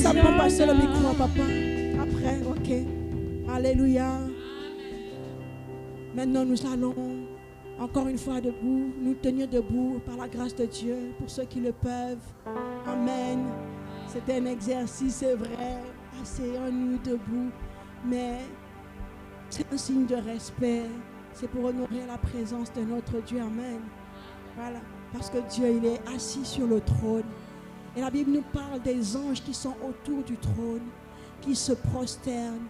simplement passer le micro à papa. Après, ok. Alléluia. Maintenant, nous allons encore une fois debout, nous tenir debout par la grâce de Dieu, pour ceux qui le peuvent. Amen. C'était un exercice, c'est vrai, asseyons-nous debout, mais c'est un signe de respect, c'est pour honorer la présence de notre Dieu. Amen. Voilà, parce que Dieu, il est assis sur le trône. Et la Bible nous parle des anges qui sont autour du trône, qui se prosternent,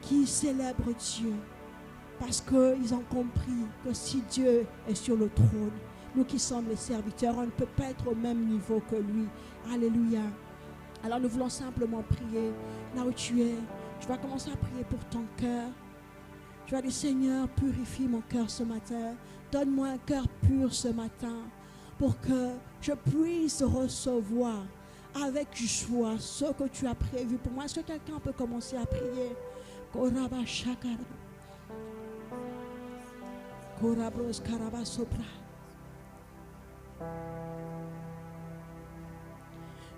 qui célèbrent Dieu. Parce qu'ils ont compris que si Dieu est sur le trône, nous qui sommes les serviteurs, on ne peut pas être au même niveau que lui. Alléluia. Alors nous voulons simplement prier là où tu es. Tu vas commencer à prier pour ton cœur. Tu vas dire, Seigneur, purifie mon cœur ce matin. Donne-moi un cœur pur ce matin pour que je puisse recevoir avec joie ce que tu as prévu pour moi. Est-ce que quelqu'un peut commencer à prier?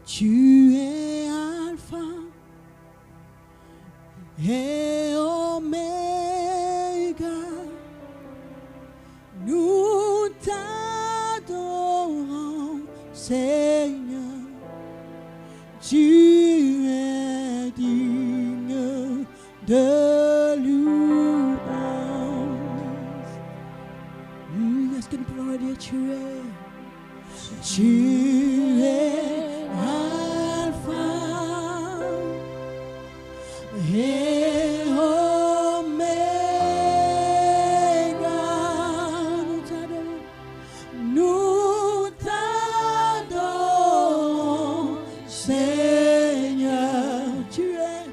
Tu es Alpha et Oméga, nous t'adorons, Seigneur, tu es digne de louange. Est-ce que nous pouvons le dire? Tu es Alpha et Oméga, nous t'adorons, Seigneur, tu es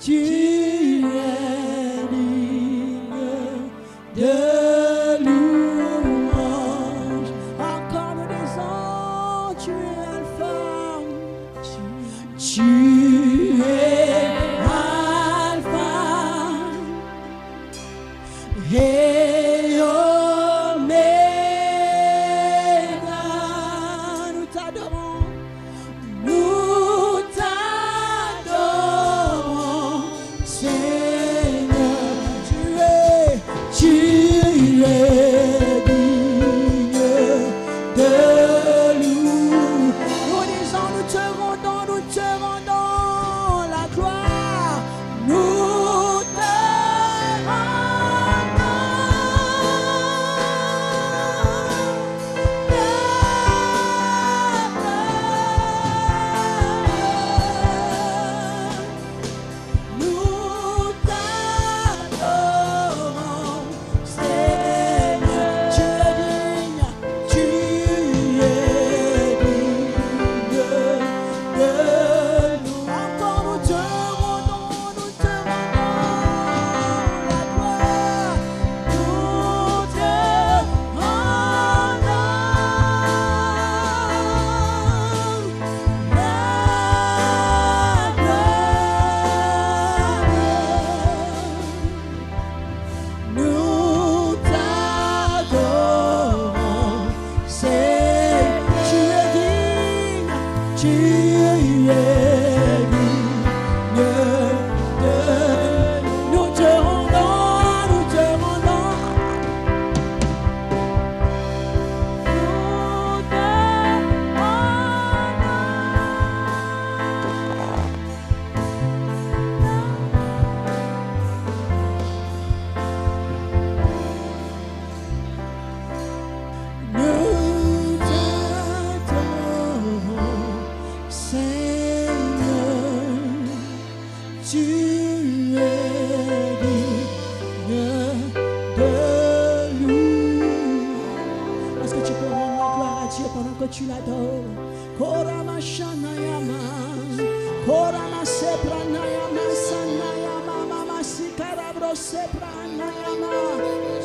digne de louange. Encore nous disons, tu es Alpha, tu es Alpha et Oméga, nous t'adorons, Seigneur, tu es digne de louange. Nous disons, nous te rendons la gloire. Nous te nous t'adorons, Seigneur, tu es digne de nous. Encore nous te rendons la gloire. Nous te rendons la nous t'adorons, Seigneur, tu es digne de nous te rendons, nous te rendons. Nous t'adorons, Seigneur, tu es digne de louange. Est-ce que tu peux rendre la gloire à Dieu pendant que tu l'adores? Korama shanayama, korama sepranayama, sanayama, mama sikarabro sepranayama,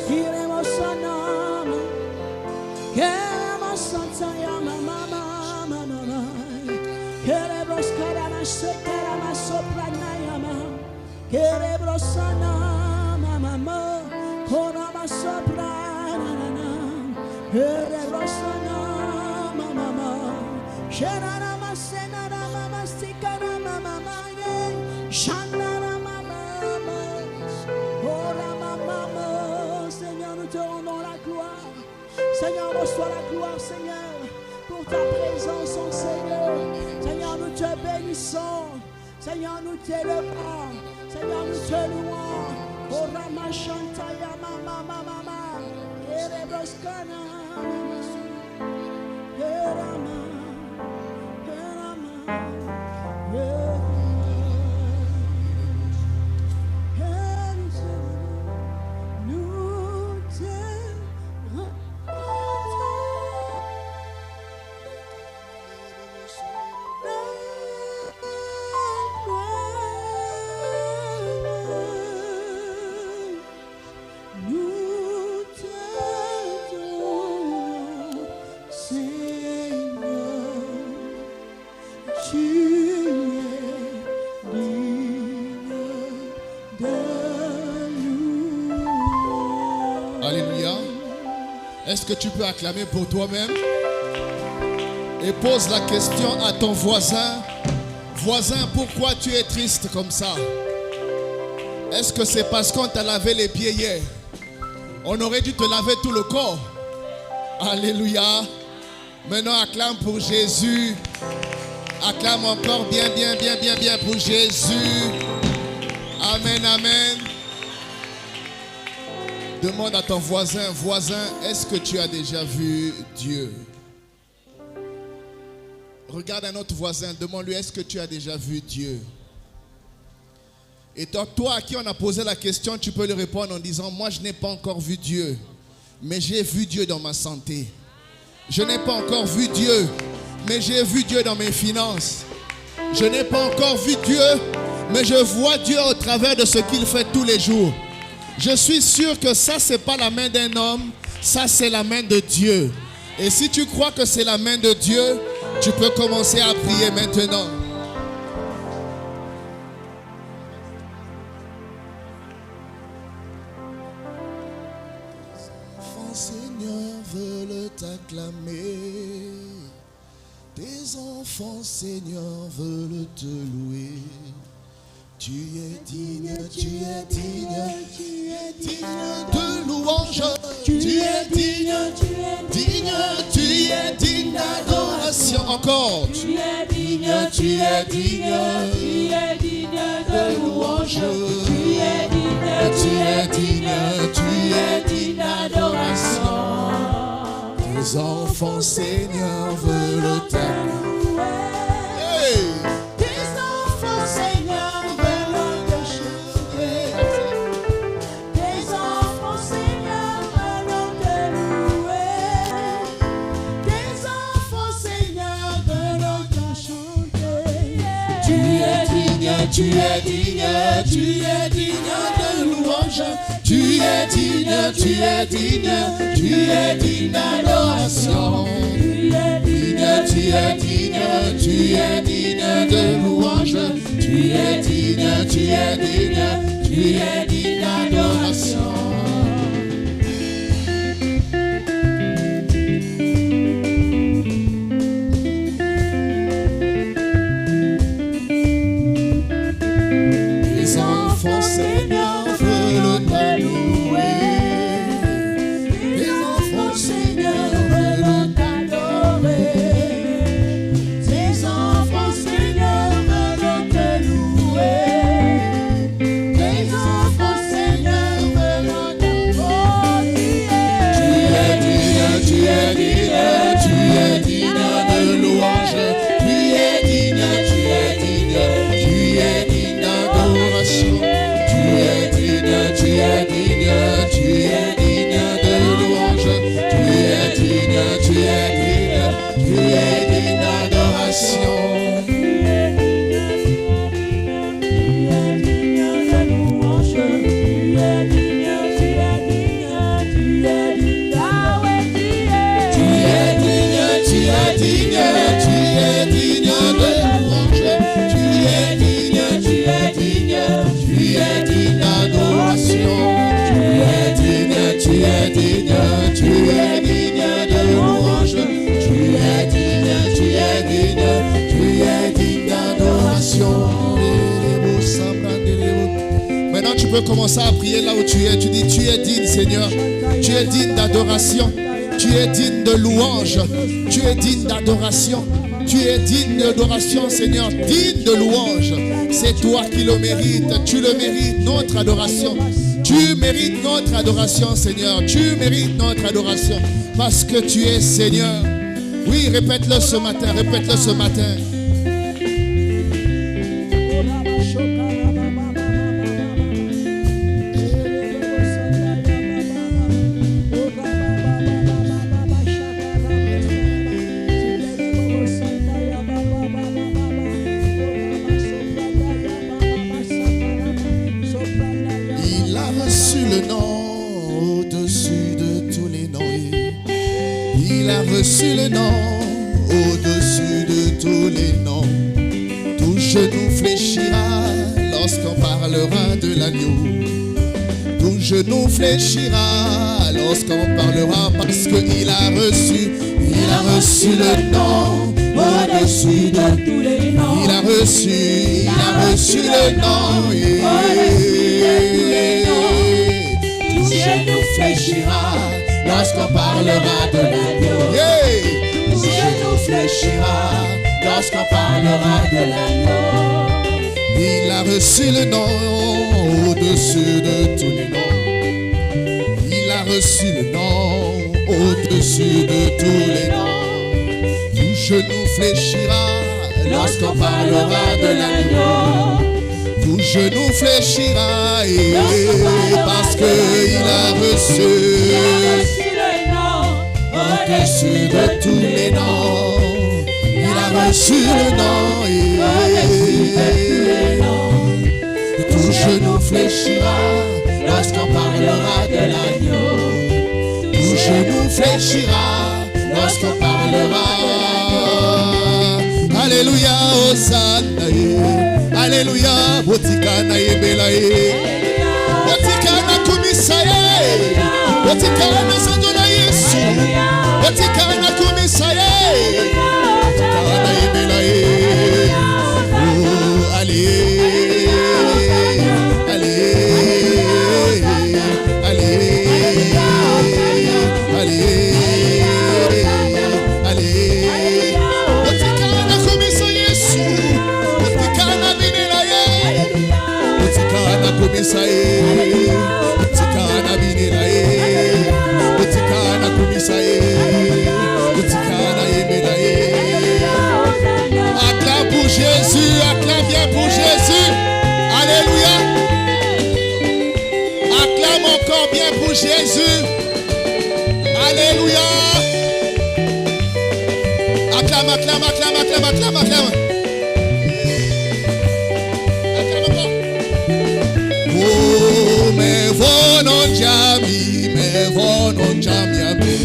kiremo sanama. Kema santayama mama mama, kerebros karama sekarama sopranayama, kerebros sanama mama, korama sopranana, kerebros sanama mama, shenana masenana mama sikarama mama. Reçois la gloire, Seigneur, pour ta présence, oh Seigneur. Seigneur, nous te bénissons. Seigneur, nous t'élevons. Seigneur, nous te louons. Oh Ramachantaya Mama Mama. Ereboscana. Erama. Alléluia. Est-ce que tu peux acclamer pour toi-même? Et pose la question à ton voisin. Voisin, pourquoi tu es triste comme ça? Est-ce que c'est parce qu'on t'a lavé les pieds hier? On aurait dû te laver tout le corps. Alléluia. Maintenant, acclame pour Jésus. Acclame encore bien pour Jésus. Amen, amen. Demande à ton voisin, est-ce que tu as déjà vu Dieu? Regarde un autre voisin, demande-lui, est-ce que tu as déjà vu Dieu? Et toi à qui on a posé la question, tu peux lui répondre en disant, moi je n'ai pas encore vu Dieu, mais j'ai vu Dieu dans ma santé. Je n'ai pas encore vu Dieu, mais j'ai vu Dieu dans mes finances. Je n'ai pas encore vu Dieu, mais je vois Dieu au travers de ce qu'il fait tous les jours. Je suis sûr que ça, ce n'est pas la main d'un homme, ça, c'est la main de Dieu. Et si tu crois que c'est la main de Dieu, tu peux commencer à prier maintenant. Enfants, Seigneur, veulent t'acclamer. Tes enfants, Seigneur, veulent te louer. Tu es digne, tu es digne, tu es digne de louange. Tu es digne, tu es digne, tu es digne d'adoration. Encore. Tu es digne, tu es digne, tu es digne de louange. Tu es digne, tu es digne, tu es digne d'adoration. Tes enfants, Seigneur, veulent t'adorer. Hey! Tu es digne, tu es digne de louange. Tu es digne, tu es digne, tu es digne d'adoration. Tu es digne, tu es digne, tu es digne de louange. Tu es digne, tu es digne, tu es digne d'adoration. Seigneur, veulent te louer. Tes enfants, Seigneur, veulent t'adorer. Tes enfants, Seigneur, veulent te louer. Tes enfants, Seigneur, veulent t'adorer. Tu es digne, tu es digne, tu es digne de louange. Tu es digne, tu es digne, tu es digne d'adoration. Tu es digne, tu es digne de louange. Tu es digne, tu es digne, tu es digne d'adoration. Tu es digne, tu es digne de louange. Tu es digne, tu es digne, tu es digne d'Yahweh. Tu es digne, tu es digne, tu es digne de louange. Tu es digne, tu es digne, tu es digne d'adoration. Tu es digne, tu es digne, tu es digne de louange. Tu es digne, tu es digne, tu es digne d'adoration. Maintenant tu peux commencer à prier là où tu es. Tu dis, tu es digne, Seigneur. Tu es digne d'adoration. Tu es digne de louange. Tu es digne d'adoration. Tu es digne d'adoration, Seigneur, digne de louange. C'est toi qui le mérites. Tu le mérites, notre adoration. Tu mérites notre adoration, Seigneur. Tu mérites notre adoration parce que tu es Seigneur. Oui, répète-le ce matin, répète-le ce matin. Reçu le nom au-dessus de tous les noms. Tout genou fléchira lorsqu'on parlera de l'agneau. Tout genou fléchira lorsqu'on parlera parce qu'il a reçu le nom au-dessus de tous les noms. Il a reçu le nom au-dessus de tous les noms. Tout genou fléchira lorsqu'on parlera de l'agneau. Tout genou fléchira lorsqu'on parlera de l'agneau. Il a reçu le nom au-dessus de tous les noms. Il a reçu le nom au-dessus de tous les noms. Tout genou fléchira lorsqu'on parlera de l'agneau. Tout genou fléchira parce qu'il a reçu le nom au-dessus de tous les noms. Il a reçu le nom au-dessus de tous les noms. Tout genou fléchira lorsqu'on parlera de l'agneau. Tout genou fléchira lorsqu'on parlera. Alléluia, Hosanna. Alléluia, Botikana Yebelaye, Botikana Kumisaye, Botikana Sandola Yesu, Botikana Kumisaye, Botikana Yebelaye, oh, allez, allez, allez, allez, allez, Botikana Kumisaye Yesu. Kumisaye, Tikana binelaye, Tikana kumisaye, Tikana yemelaye. Acclame pour Jésus, acclame bien pour Jésus. Alléluia. Acclame encore bien pour Jésus. Alléluia. Acclame, acclame, acclame, acclame, acclame, acclame. Me vono jami, me vono jami,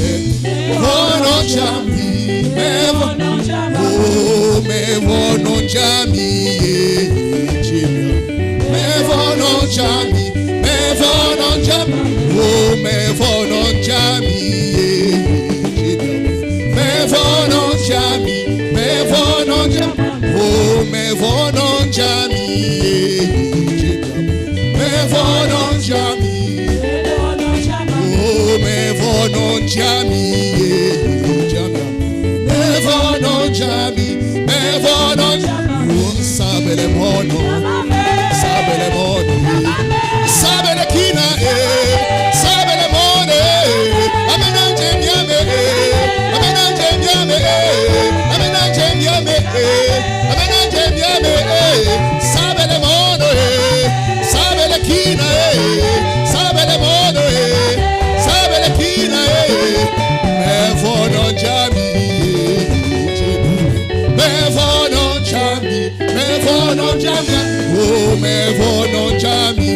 vono jami, me vono jami, oh me vono jami, me vono jami, me vono jami, oh me vono jami, me vono jami, me vono jami, oh me vono jami. Me vono jami, oh me vono jami, me vono jami, me vono jami. Oh sabe le mono, sabe le kina, sabe le mone. Amenanje miame, amenanje miame, amenanje miame, amenanje miame. Sabe le mono, sabe le kina, sabe le mono, sabe le kina. Me vono jami, me vono jami, me vono jami, oh me vono jami,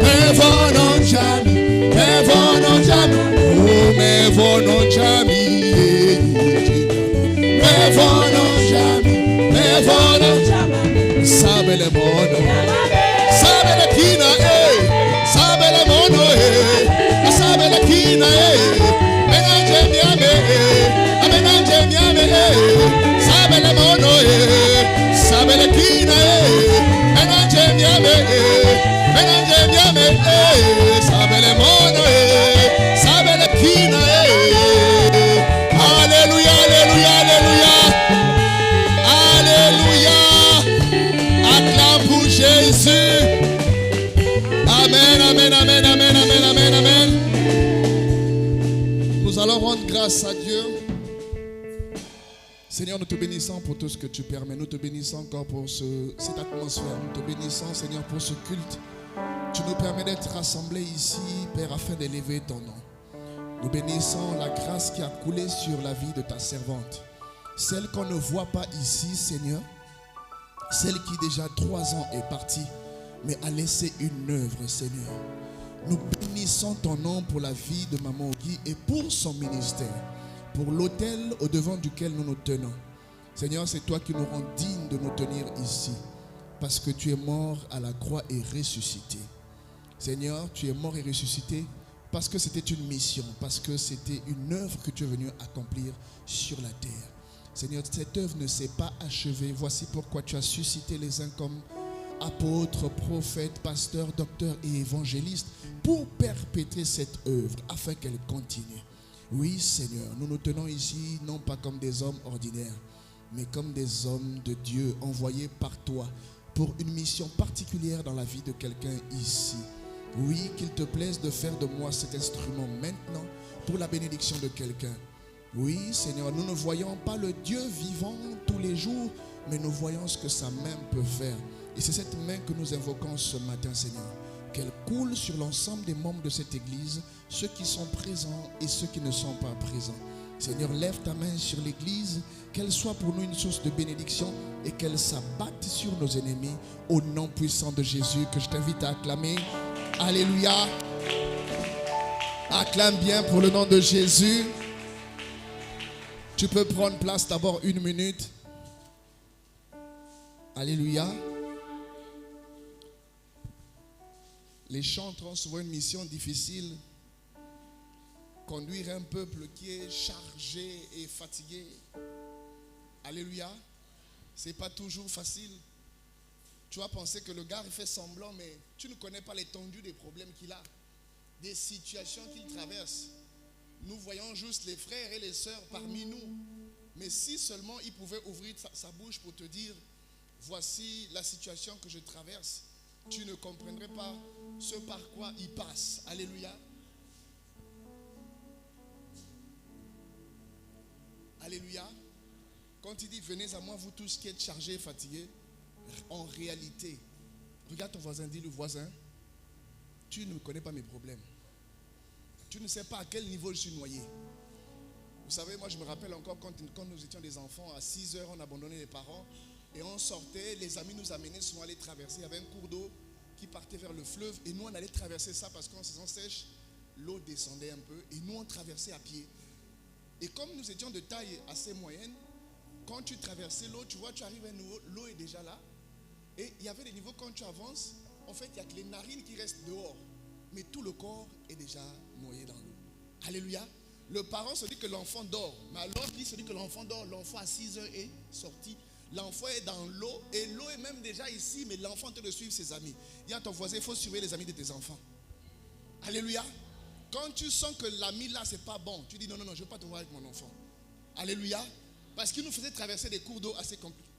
me vono jami, me vono jami, oh me vono jami, me vono jami, me vono jami. Sabe le mono, sabe le kina, sabe le mono, sabe le kina, amenanje miame, amenanje miame, sabe le mono, sabe le kina, amenanje miame, amenanje miame, sabe le mono, sabe le grâce à Dieu. Seigneur, nous te bénissons pour tout ce que tu permets. Nous te bénissons encore pour cette atmosphère. Nous te bénissons, Seigneur, pour ce culte. Tu nous permets d'être rassemblés ici, Père, afin d'élever ton nom. Nous bénissons la grâce qui a coulé sur la vie de ta servante. Celle qu'on ne voit pas ici, Seigneur. Celle qui déjà 3 ans est partie, mais a laissé une œuvre, Seigneur. Nous bénissons ton nom pour la vie de Maman Ogi et pour son ministère, pour l'autel au devant duquel nous nous tenons. Seigneur, c'est toi qui nous rends dignes de nous tenir ici, parce que tu es mort à la croix et ressuscité. Seigneur, tu es mort et ressuscité parce que c'était une mission, parce que c'était une œuvre que tu es venu accomplir sur la terre. Seigneur, cette œuvre ne s'est pas achevée. Voici pourquoi tu as suscité les uns comme apôtres, prophètes, pasteurs, docteurs et évangélistes pour perpétrer cette œuvre afin qu'elle continue. Oui, Seigneur, nous nous tenons ici non pas comme des hommes ordinaires, mais comme des hommes de Dieu envoyés par toi pour une mission particulière dans la vie de quelqu'un ici. Oui, qu'il te plaise de faire de moi cet instrument maintenant pour la bénédiction de quelqu'un. Oui, Seigneur, nous ne voyons pas le Dieu vivant tous les jours, mais nous voyons ce que sa main peut faire. Et c'est cette main que nous invoquons ce matin, Seigneur. Qu'elle coule sur l'ensemble des membres de cette église, ceux qui sont présents et ceux qui ne sont pas présents. Seigneur, lève ta main sur l'église, qu'elle soit pour nous une source de bénédiction et qu'elle s'abatte sur nos ennemis au nom puissant de Jésus, que je t'invite à acclamer. Alléluia. Acclame bien pour le nom de Jésus. Tu peux prendre place d'abord 1 minute. Alléluia. Les chantres ont souvent une mission difficile. Conduire un peuple qui est chargé et fatigué. Alléluia. C'est pas toujours facile. Tu vas penser que le gars il fait semblant, mais tu ne connais pas l'étendue des problèmes qu'il a, des situations qu'il traverse. Nous voyons juste les frères et les sœurs parmi nous. Mais si seulement il pouvait ouvrir sa bouche pour te dire, voici la situation que je traverse, tu ne comprendrais pas ce par quoi il passe. Alléluia. Alléluia. Quand il dit, venez à moi vous tous qui êtes chargés et fatigués, en réalité, regarde ton voisin, dis le voisin, tu ne connais pas mes problèmes. Tu ne sais pas à quel niveau je suis noyé. Vous savez, moi je me rappelle encore quand nous étions des enfants, à 6 heures on abandonnait les parents et on sortait, les amis nous amenaient souvent à aller traverser. Il y avait un cours d'eau qui partait vers le fleuve et nous on allait traverser ça parce qu'en saison sèche, l'eau descendait un peu et nous on traversait à pied. Et comme nous étions de taille assez moyenne, quand tu traversais l'eau, tu vois, tu arrives à un niveau, l'eau est déjà là. Et il y avait des niveaux quand tu avances, en fait il n'y a que les narines qui restent dehors. Mais tout le corps est déjà noyé dans l'eau. Alléluia. Le parent se dit que l'enfant dort. Mais alors qu'il se dit que l'enfant dort, l'enfant à 6 heures est sorti. L'enfant est dans l'eau et l'eau est même déjà ici, mais l'enfant est en train de suivre ses amis. Dis à ton voisin, il faut suivre les amis de tes enfants. Alléluia. Quand tu sens que l'ami là, c'est pas bon, tu dis non, je ne veux pas te voir avec mon enfant. Alléluia. Parce qu'il nous faisait traverser des cours d'eau assez compliqués.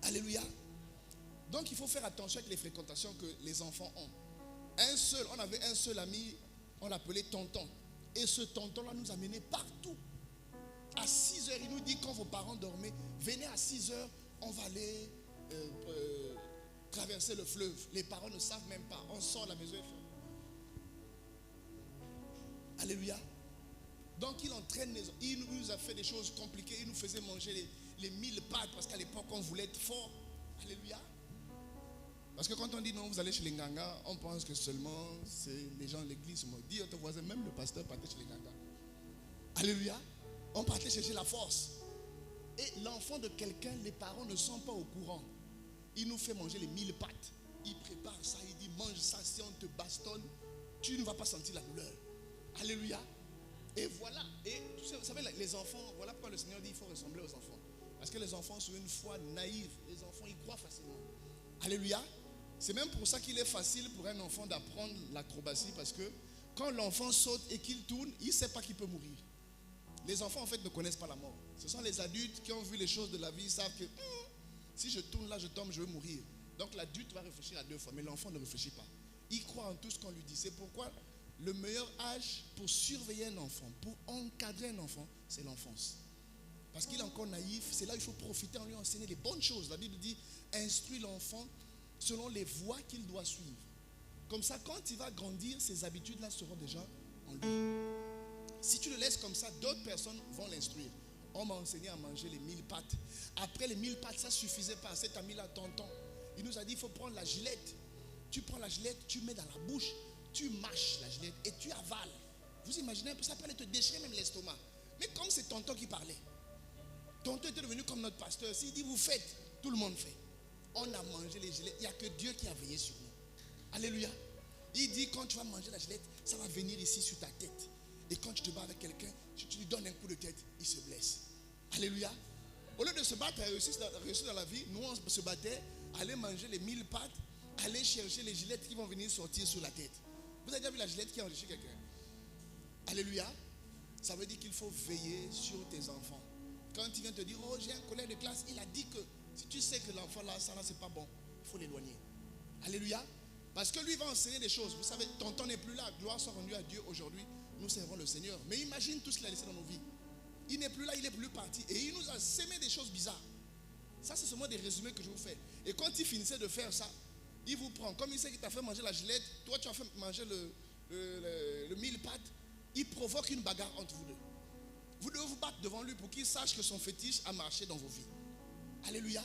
Alléluia. Donc il faut faire attention avec les fréquentations que les enfants ont. On avait un seul ami, on l'appelait tonton. Et ce tonton-là nous amenait partout. À 6 heures, il nous dit quand vos parents dormaient, venez à 6 heures, on va aller traverser le fleuve. Les parents ne savent même pas. On sort de la maison et fait. Alléluia. Donc il entraîne il nous a fait des choses compliquées. Il nous faisait manger les 1000 pâtes parce qu'à l'époque on voulait être fort. Alléluia. Parce que quand on dit non, vous allez chez les Nganga, on pense que seulement c'est les gens de l'église. Dis à ton voisin, même le pasteur partait chez les Nganga. Alléluia. On partait chercher la force. Et l'enfant de quelqu'un, les parents ne sont pas au courant. Il nous fait manger les 1000 pâtes. Il prépare ça, il dit mange ça, si on te bastonne, tu ne vas pas sentir la douleur. Alléluia. Et voilà. Et vous savez, les enfants, voilà pourquoi le Seigneur dit qu'il faut ressembler aux enfants. Parce que les enfants sont une foi naïve. Les enfants, ils croient facilement. Alléluia. C'est même pour ça qu'il est facile pour un enfant d'apprendre l'acrobatie. Parce que quand l'enfant saute et qu'il tourne, il ne sait pas qu'il peut mourir. Les enfants, en fait, ne connaissent pas la mort. Ce sont les adultes qui ont vu les choses de la vie. Ils savent que si je tourne là, je tombe, je vais mourir. Donc l'adulte va réfléchir à 2 fois. Mais l'enfant ne réfléchit pas. Il croit en tout ce qu'on lui dit. C'est pourquoi le meilleur âge pour surveiller un enfant, pour encadrer un enfant, c'est l'enfance. Parce qu'il est encore naïf, c'est là qu'il faut profiter en lui enseigner les bonnes choses. La Bible dit, instruis l'enfant selon les voies qu'il doit suivre. Comme ça, quand il va grandir, ces habitudes-là seront déjà en lui. Si tu le laisses comme ça, d'autres personnes vont l'instruire. On m'a enseigné à manger les 1000 pâtes. Après les 1000 pâtes, ça ne suffisait pas. Cet ami-là, tonton, il nous a dit, il faut prendre la gilette. Tu prends la gilette, tu mets dans la bouche, tu mâches la gilette et tu avales. Vous imaginez un peu, ça peut aller te déchirer même l'estomac. Mais comme c'est tonton qui parlait, tonton était devenu comme notre pasteur. S'il dit, vous faites, tout le monde fait. On a mangé les gilettes. Il n'y a que Dieu qui a veillé sur nous. Alléluia. Il dit, quand tu vas manger la gilette, ça va venir ici sur ta tête. Et quand tu te bats avec quelqu'un, tu lui donnes un coup de tête, il se blesse. Alléluia. Au lieu de se battre et réussir dans la vie, nous on se battait, aller manger les 1000 pâtes, aller chercher les gilettes qui vont venir sortir sur la tête. Vous avez déjà vu la gilette qui a enrichi quelqu'un? Alléluia. Ça veut dire qu'il faut veiller sur tes enfants. Quand il vient te dire, oh j'ai un collègue de classe, il a dit que si tu sais que l'enfant là, ça là c'est pas bon, il faut l'éloigner. Alléluia. Parce que lui va enseigner des choses. Vous savez, tonton n'est plus là. Gloire soit rendue à Dieu aujourd'hui. Nous servons le Seigneur. Mais imagine tout ce qu'il a laissé dans nos vies. Il n'est plus là, il n'est plus parti. Et il nous a sémé des choses bizarres. Ça, c'est seulement des résumés que je vous fais. Et quand il finissait de faire ça, il vous prend. Comme il sait qu'il t'a fait manger la gilette, toi tu as fait manger le 1000 pâtes, il provoque une bagarre entre vous deux. Vous devez vous battre devant lui pour qu'il sache que son fétiche a marché dans vos vies. Alléluia.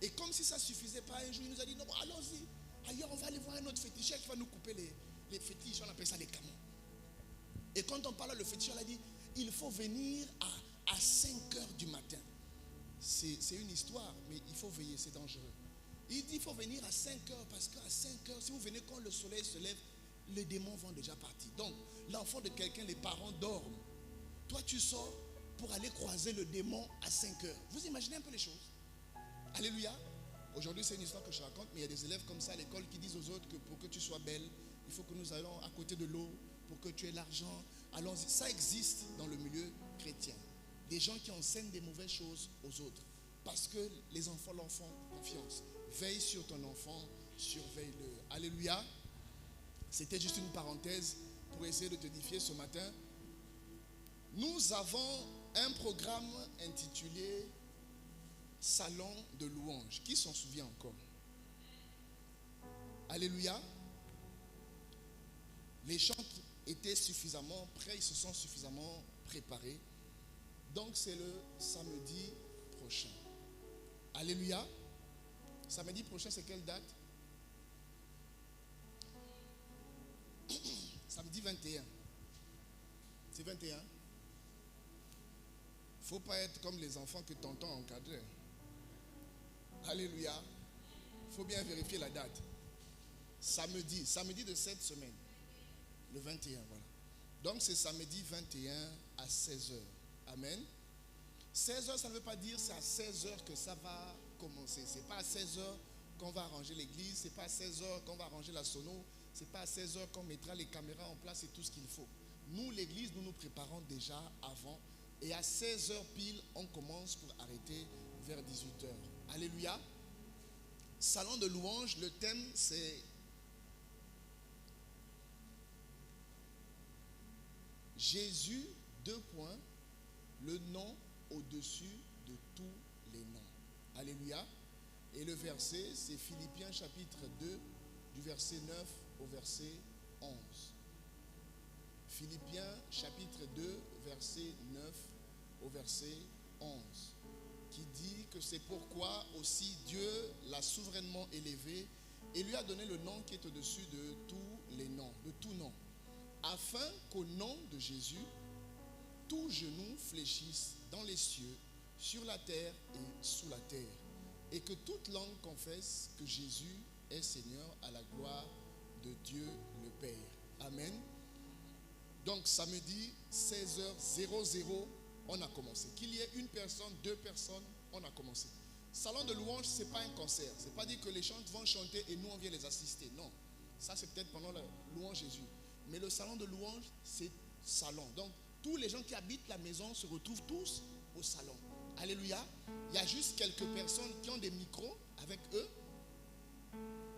Et comme si ça ne suffisait pas, un jour il nous a dit, non, allons-y. Ailleurs, on va aller voir un autre féticheur qui va nous couper les fétiches. On appelle ça les camons. Et quand on parle, le féticheur a dit, il faut venir à 5 heures du matin. C'est une histoire, mais il faut veiller, c'est dangereux. Il dit, il faut venir à 5 heures, parce qu'à 5 heures, si vous venez quand le soleil se lève, les démons vont déjà partir. Donc, l'enfant de quelqu'un, les parents dorment. Toi, tu sors pour aller croiser le démon à 5 heures. Vous imaginez un peu les choses? Alléluia. Aujourd'hui, c'est une histoire que je raconte, mais il y a des élèves comme ça à l'école qui disent aux autres que pour que tu sois belle, il faut que nous allons à côté de l'eau, pour que tu aies l'argent. Allons-y. Ça existe dans le milieu chrétien. Des gens qui enseignent des mauvaises choses aux autres. Parce que les enfants leur font confiance. Veille sur ton enfant, surveille-le. Alléluia. C'était juste une parenthèse pour essayer de t'édifier ce matin. Nous avons un programme intitulé Salon de louange. Qui s'en souvient encore? Alléluia. Les chants étaient suffisamment prêts, ils se sont suffisamment préparés. Donc c'est le samedi prochain. Alléluia. Samedi prochain, c'est quelle date? Samedi 21. C'est 21. Il ne faut pas être comme les enfants que tonton a encadrés. Alléluia. Il faut bien vérifier la date. Samedi de cette semaine. Le 21, voilà. Donc c'est samedi 21 à 16h. Amen. 16h, ça ne veut pas dire c'est à 16h que ça va commencer. Ce n'est pas à 16h qu'on va arranger l'église. Ce n'est pas à 16h qu'on va arranger la sono. Ce n'est pas à 16h qu'on mettra les caméras en place et tout ce qu'il faut. Nous, l'église, nous nous préparons déjà avant. Et à 16h pile, on commence pour arrêter vers 18h. Alléluia. Salon de louange, le thème c'est Jésus, le nom au-dessus de tous les noms. Alléluia. Et le verset, c'est Philippiens chapitre 2, du verset 9 au verset 11. Philippiens chapitre 2, verset 9 au verset 11. Qui dit que c'est pourquoi aussi Dieu l'a souverainement élevé et lui a donné le nom qui est au-dessus de tous les noms, de tout nom. Afin qu'au nom de Jésus, tout genou fléchisse dans les cieux, sur la terre et sous la terre, et que toute langue confesse que Jésus est Seigneur à la gloire de Dieu le Père. Amen. Donc samedi 16h00, on a commencé. Qu'il y ait une personne, 2 personnes, on a commencé. Salon de louange, ce n'est pas un concert. Ce n'est pas dire que les chants vont chanter et nous on vient les assister. Non. Ça c'est peut-être pendant la louange Jésus. Mais le salon de louange, c'est salon. Donc, tous les gens qui habitent la maison se retrouvent tous au salon. Alléluia. Il y a juste quelques personnes qui ont des micros avec eux.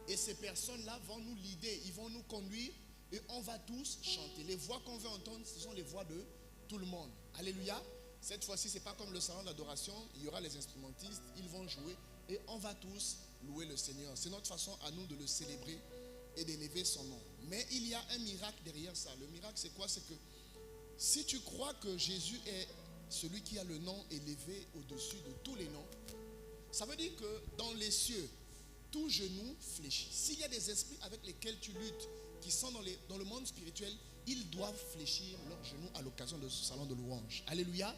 Et ces personnes-là vont nous leader. Ils vont nous conduire et on va tous chanter. Les voix qu'on veut entendre, ce sont les voix de tout le monde. Alléluia. Cette fois-ci, ce n'est pas comme le salon d'adoration. Il y aura les instrumentistes, ils vont jouer et on va tous louer le Seigneur. C'est notre façon à nous de le célébrer et d'élever son nom. Mais il y a un miracle derrière ça. Le miracle, c'est quoi? C'est que si tu crois que Jésus est celui qui a le nom élevé au-dessus de tous les noms, ça veut dire que dans les cieux, tout genou fléchit. S'il y a des esprits avec lesquels tu luttes, qui sont dans le monde spirituel, ils doivent fléchir leurs genoux à l'occasion de ce salon de louange. Alléluia.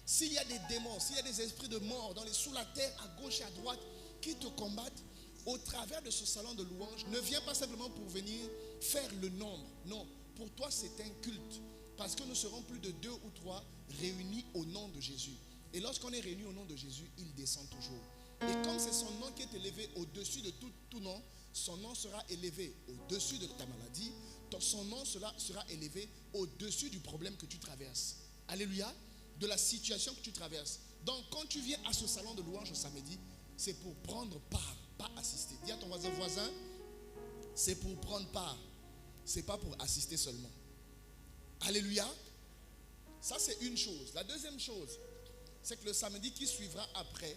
S'il y a des démons, s'il y a des esprits de mort sous la terre, à gauche et à droite, qui te combattent, au travers de ce salon de louange, ne viens pas simplement pour venir faire le nombre. Non, pour toi c'est un culte. Parce que nous serons plus de 2 ou 3 réunis au nom de Jésus. Et lorsqu'on est réunis au nom de Jésus, il descend toujours. Et comme c'est son nom qui est élevé au-dessus de tout nom, son nom sera élevé au-dessus de ta maladie. Son nom sera élevé au-dessus du problème que tu traverses. Alléluia. De la situation que tu traverses. Donc quand tu viens à ce salon de louange samedi, c'est pour prendre part, pas assister. Dis à ton voisin, c'est pour prendre part. C'est pas pour assister seulement. Alléluia. Ça c'est une chose. La deuxième chose, c'est que le samedi qui suivra après,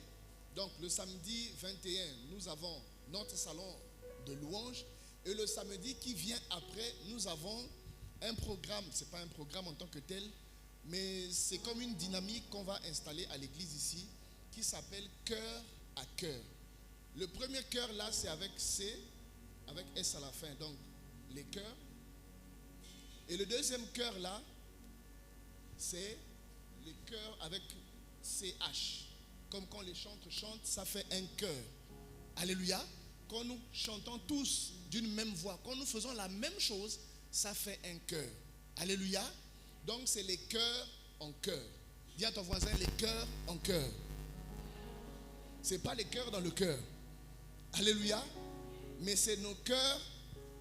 donc le samedi 21, nous avons notre salon de louange. Et le samedi qui vient après, nous avons un programme. Ce n'est pas un programme en tant que tel, mais c'est comme une dynamique qu'on va installer à l'église ici, qui s'appelle cœur à cœur. Le premier cœur là, c'est avec C, avec S à la fin, donc les cœurs. Et le deuxième cœur là, c'est les cœurs avec CH. Comme quand les chantres chantent, ça fait un cœur. Alléluia. Quand nous chantons tous d'une même voix, quand nous faisons la même chose, ça fait un cœur. Alléluia. Donc c'est les cœurs en cœur. Dis à ton voisin, les cœurs en cœur. Ce n'est pas les cœurs dans le cœur. Alléluia. Mais c'est nos cœurs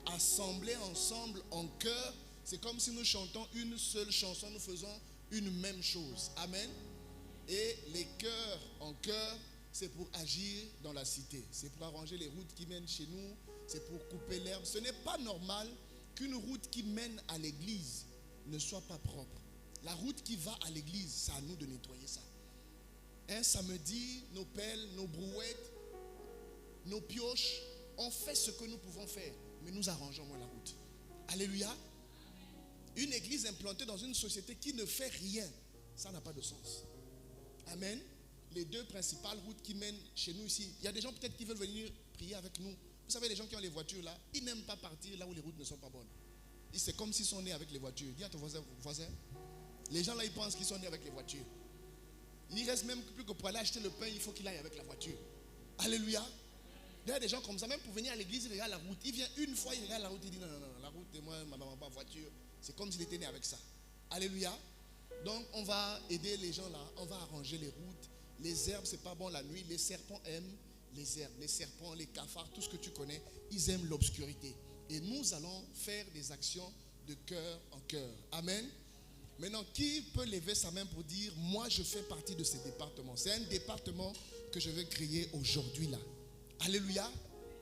assemblés ensemble en cœur. C'est comme si nous chantons une seule chanson, nous faisons une même chose. Amen. Et les cœurs en cœur, c'est pour agir dans la cité. C'est pour arranger les routes qui mènent chez nous. C'est pour couper l'herbe. Ce n'est pas normal qu'une route qui mène à l'église ne soit pas propre. La route qui va à l'église, c'est à nous de nettoyer ça. Un samedi, nos pelles, nos brouettes, nos pioches, on fait ce que nous pouvons faire, mais nous arrangeons moins la route. Alléluia. Une église implantée dans une société qui ne fait rien, ça n'a pas de sens. Amen. Les deux principales routes qui mènent chez nous ici, il y a des gens peut-être qui veulent venir prier avec nous. Vous savez, les gens qui ont les voitures là, ils n'aiment pas partir là où les routes ne sont pas bonnes. C'est comme s'ils sont nés avec les voitures. Dis à ton voisin, les gens là, ils pensent qu'ils sont nés avec les voitures. Il reste même plus que pour aller acheter le pain, il faut qu'il aille avec la voiture. Alléluia. Il y a des gens comme ça, même pour venir à l'église, il regarde la route. Il vient une fois, il regarde la route, il dit non, la route, moi, ma maman, pas voiture. C'est comme s'il était né avec ça. Alléluia. Donc, on va aider les gens là, on va arranger les routes. Les herbes, c'est pas bon la nuit. Les serpents aiment les herbes. Les serpents, les cafards, tout ce que tu connais, ils aiment l'obscurité. Et nous allons faire des actions de cœur en cœur. Amen. Maintenant, qui peut lever sa main pour dire, moi je fais partie de ce département. C'est un département que je veux créer aujourd'hui là. Alléluia.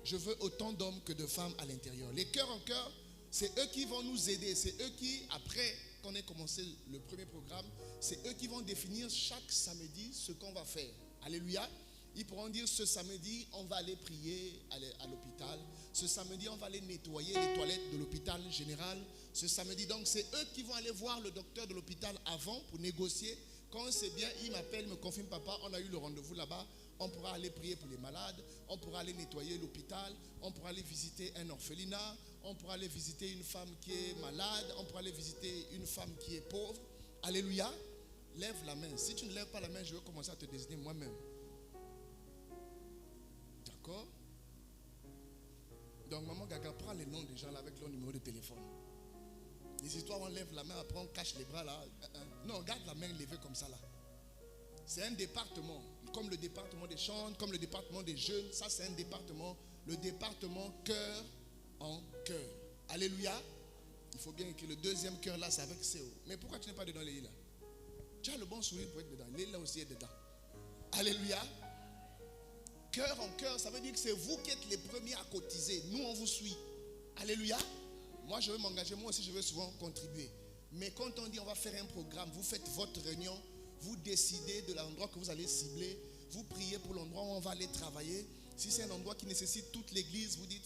Je veux autant d'hommes que de femmes à l'intérieur. Les cœurs en cœur, c'est eux qui vont nous aider. C'est eux qui, après qu'on ait commencé le premier programme, c'est eux qui vont définir chaque samedi ce qu'on va faire. Alléluia. Ils pourront dire ce samedi, on va aller prier à l'hôpital. Ce samedi, on va aller nettoyer les toilettes de l'hôpital général. Ce samedi, donc, c'est eux qui vont aller voir le docteur de l'hôpital avant pour négocier. Quand c'est bien, il m'appelle, me confirme, papa, on a eu le rendez-vous là-bas. On pourra aller prier pour les malades. On pourra aller nettoyer l'hôpital. On pourra aller visiter un orphelinat. On pourra aller visiter une femme qui est malade. On pourra aller visiter une femme qui est pauvre. Alléluia. Lève la main. Si tu ne lèves pas la main, je vais commencer à te désigner moi-même. D'accord? Donc, maman Gaga, prends les noms des gens là avec leur numéro de téléphone. Les histoires, on lève la main, après on cache les bras là. Non, garde la main levée comme ça là. C'est un département, comme le département des chants, comme le département des jeunes. Ça, c'est un département, le département cœur en cœur. Alléluia. Il faut bien que le deuxième cœur là, c'est avec CO. Mais pourquoi tu n'es pas dedans, les là? Tu as le bon sourire pour être dedans. Les là aussi est dedans. Alléluia. Cœur en cœur, ça veut dire que c'est vous qui êtes les premiers à cotiser. Nous, on vous suit. Alléluia. Moi, je veux m'engager. Moi aussi, je veux souvent contribuer. Mais quand on dit on va faire un programme, vous faites votre réunion, vous décidez de l'endroit que vous allez cibler, vous priez pour l'endroit où on va aller travailler. Si c'est un endroit qui nécessite toute l'église, vous dites,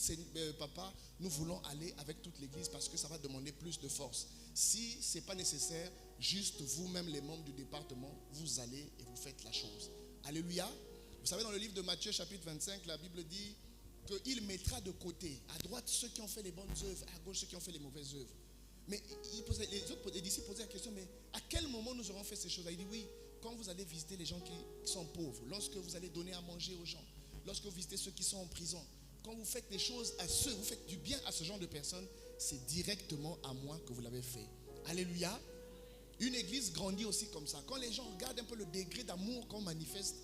papa, nous voulons aller avec toute l'église parce que ça va demander plus de force. Si ce n'est pas nécessaire, juste vous-même, les membres du département, vous allez et vous faites la chose. Alléluia. Vous savez, dans le livre de Matthieu, chapitre 25, la Bible dit qu'il mettra de côté, à droite, ceux qui ont fait les bonnes œuvres, à gauche, ceux qui ont fait les mauvaises œuvres. Mais les disciples posaient la question, mais à quel moment nous aurons fait ces choses-là? Il dit, oui, quand vous allez visiter les gens qui sont pauvres, lorsque vous allez donner à manger aux gens, lorsque vous visitez ceux qui sont en prison, quand vous faites des choses à ceux, vous faites du bien à ce genre de personnes, c'est directement à moi que vous l'avez fait. Alléluia. Une église grandit aussi comme ça. Quand les gens regardent un peu le degré d'amour qu'on manifeste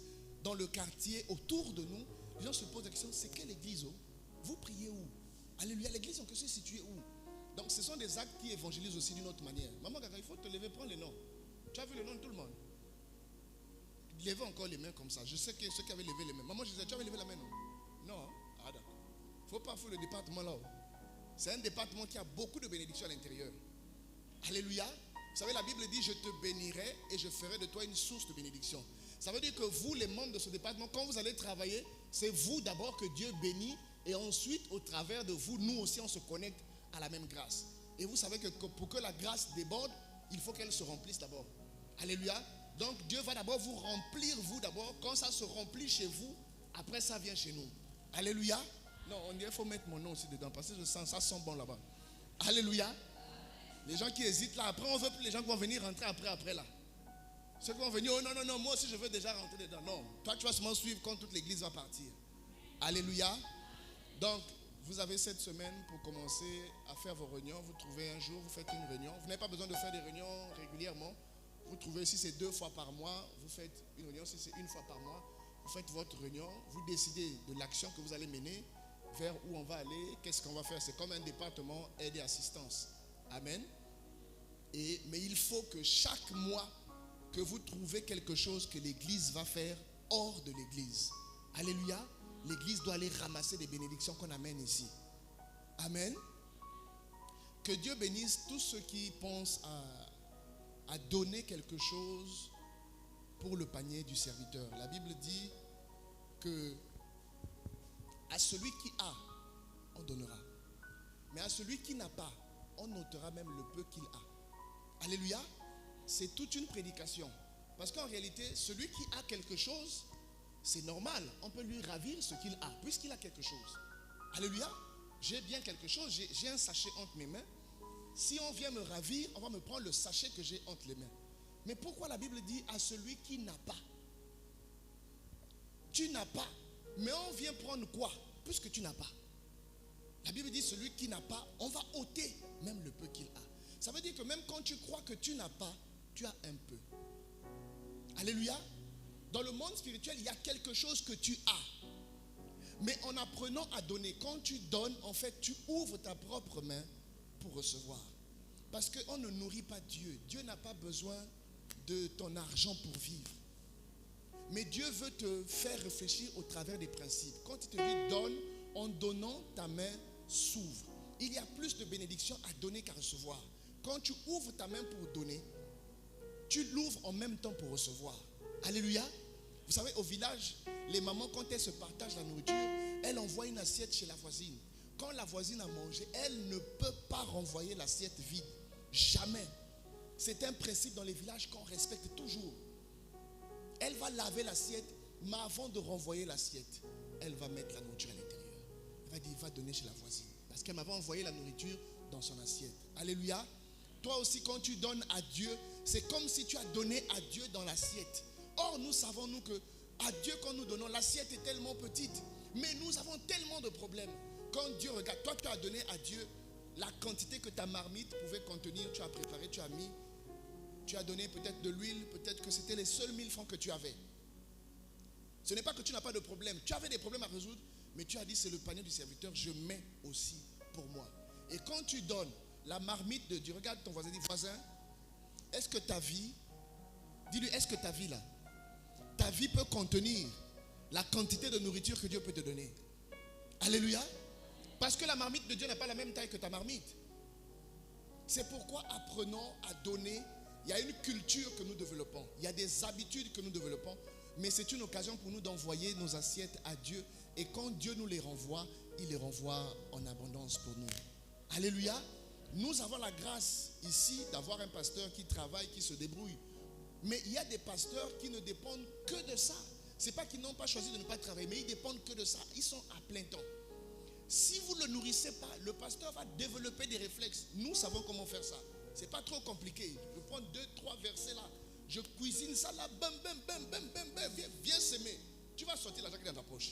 dans le quartier autour de nous, les gens se posent la question, c'est quelle église? Vous priez où? Alléluia. L'église en question est située où? Donc ce sont des actes qui évangélisent aussi d'une autre manière. Maman Gaga, il faut te lever, prends les noms. Tu as vu le nom de tout le monde? Levez encore les mains comme ça. Je sais que ceux qui avaient levé les mains. Maman, je disais, tu avais levé la main, non? Non? Ah d'accord. Il ne faut pas faire le département là. C'est un département qui a beaucoup de bénédictions à l'intérieur. Alléluia. Vous savez, la Bible dit, je te bénirai et je ferai de toi une source de bénédiction. Ça veut dire que vous, les membres de ce département, quand vous allez travailler, c'est vous d'abord que Dieu bénit. Et ensuite, au travers de vous, nous aussi, on se connecte à la même grâce. Et vous savez que pour que la grâce déborde, il faut qu'elle se remplisse d'abord. Alléluia. Donc Dieu va d'abord vous remplir, vous d'abord. Quand ça se remplit chez vous, après ça vient chez nous. Alléluia. Non, on dirait qu'il faut mettre mon nom aussi dedans parce que je sens, ça sent bon là-bas. Alléluia. Les gens qui hésitent là, après on veut plus les gens qui vont venir rentrer après là. Ceux qui vont venir, oh non, moi aussi je veux déjà rentrer dedans. Non, toi tu vas seulement suivre quand toute l'église va partir. Alléluia. Donc, vous avez cette semaine pour commencer à faire vos réunions. Vous trouvez un jour, vous faites une réunion. Vous n'avez pas besoin de faire des réunions régulièrement. Vous trouvez, si c'est 2 fois par mois, vous faites une réunion. Si c'est 1 fois par mois, vous faites votre réunion. Vous décidez de l'action que vous allez mener, vers où on va aller, qu'est-ce qu'on va faire. C'est comme un département aide et assistance. Amen. Mais il faut que chaque mois, que vous trouvez quelque chose que l'église va faire hors de l'église. Alléluia. L'église doit aller ramasser des bénédictions qu'on amène ici. Amen. Que Dieu bénisse tous ceux qui pensent à donner quelque chose pour le panier du serviteur. La Bible dit que à celui qui a, on donnera. Mais à celui qui n'a pas, on notera même le peu qu'il a. Alléluia. C'est toute une prédication. Parce qu'en réalité, celui qui a quelque chose, c'est normal. On peut lui ravir ce qu'il a, puisqu'il a quelque chose. Alléluia. J'ai bien quelque chose, j'ai un sachet entre mes mains. Si on vient me ravir, on va me prendre le sachet que j'ai entre les mains. Mais pourquoi la Bible dit à celui qui n'a pas? Tu n'as pas. Mais on vient prendre quoi? Puisque tu n'as pas. La Bible dit celui qui n'a pas, on va ôter même le peu qu'il a. Ça veut dire que même quand tu crois que tu n'as pas, tu as un peu. Alléluia. Dans le monde spirituel, il y a quelque chose que tu as. Mais en apprenant à donner, quand tu donnes, en fait, tu ouvres ta propre main pour recevoir. Parce qu'on ne nourrit pas Dieu. Dieu n'a pas besoin de ton argent pour vivre. Mais Dieu veut te faire réfléchir au travers des principes. Quand il te dit donne, en donnant, ta main s'ouvre. Il y a plus de bénédictions à donner qu'à recevoir. Quand tu ouvres ta main pour donner, tu l'ouvres en même temps pour recevoir. Alléluia. Vous savez, au village, les mamans, quand elles se partagent la nourriture, elles envoient une assiette chez la voisine. Quand la voisine a mangé, elle ne peut pas renvoyer l'assiette vide. Jamais. C'est un principe dans les villages qu'on respecte toujours. Elle va laver l'assiette, mais avant de renvoyer l'assiette, elle va mettre la nourriture à l'intérieur. Elle va dire, va donner chez la voisine. Parce qu'elle m'avait envoyé la nourriture dans son assiette. Alléluia. Toi aussi, quand tu donnes à Dieu, c'est comme si tu as donné à Dieu dans l'assiette. Or, nous savons, nous, que à Dieu, quand nous donnons, l'assiette est tellement petite. Mais nous avons tellement de problèmes. Quand Dieu regarde, toi, tu as donné à Dieu la quantité que ta marmite pouvait contenir. Tu as préparé, tu as mis. Tu as donné peut-être de l'huile. Peut-être que c'était les seuls 1000 francs que tu avais. Ce n'est pas que tu n'as pas de problème. Tu avais des problèmes à résoudre. Mais tu as dit, c'est le panier du serviteur. Je mets aussi pour moi. Et quand tu donnes la marmite de Dieu, regarde ton voisin, dis, voisin, est-ce que ta vie, dis-lui, est-ce que ta vie là, ta vie peut contenir la quantité de nourriture que Dieu peut te donner? Alléluia. Parce que la marmite de Dieu n'a pas la même taille que ta marmite. C'est pourquoi apprenons à donner. Il y a une culture que nous développons. Il y a des habitudes que nous développons. Mais c'est une occasion pour nous d'envoyer nos assiettes à Dieu. Et quand Dieu nous les renvoie, il les renvoie en abondance pour nous. Alléluia. Nous avons la grâce ici d'avoir un pasteur qui travaille, qui se débrouille. Mais il y a des pasteurs qui ne dépendent que de ça. Ce n'est pas qu'ils n'ont pas choisi de ne pas travailler, mais ils dépendent que de ça. Ils sont à plein temps. Si vous ne le nourrissez pas, le pasteur va développer des réflexes. Nous savons comment faire ça. Ce n'est pas trop compliqué. Je prends 2-3 versets là. Je cuisine ça là. Bam, bam, bam, bam, bam, bam. Viens s'aimer. Tu vas sortir l'argent qui est dans ta poche.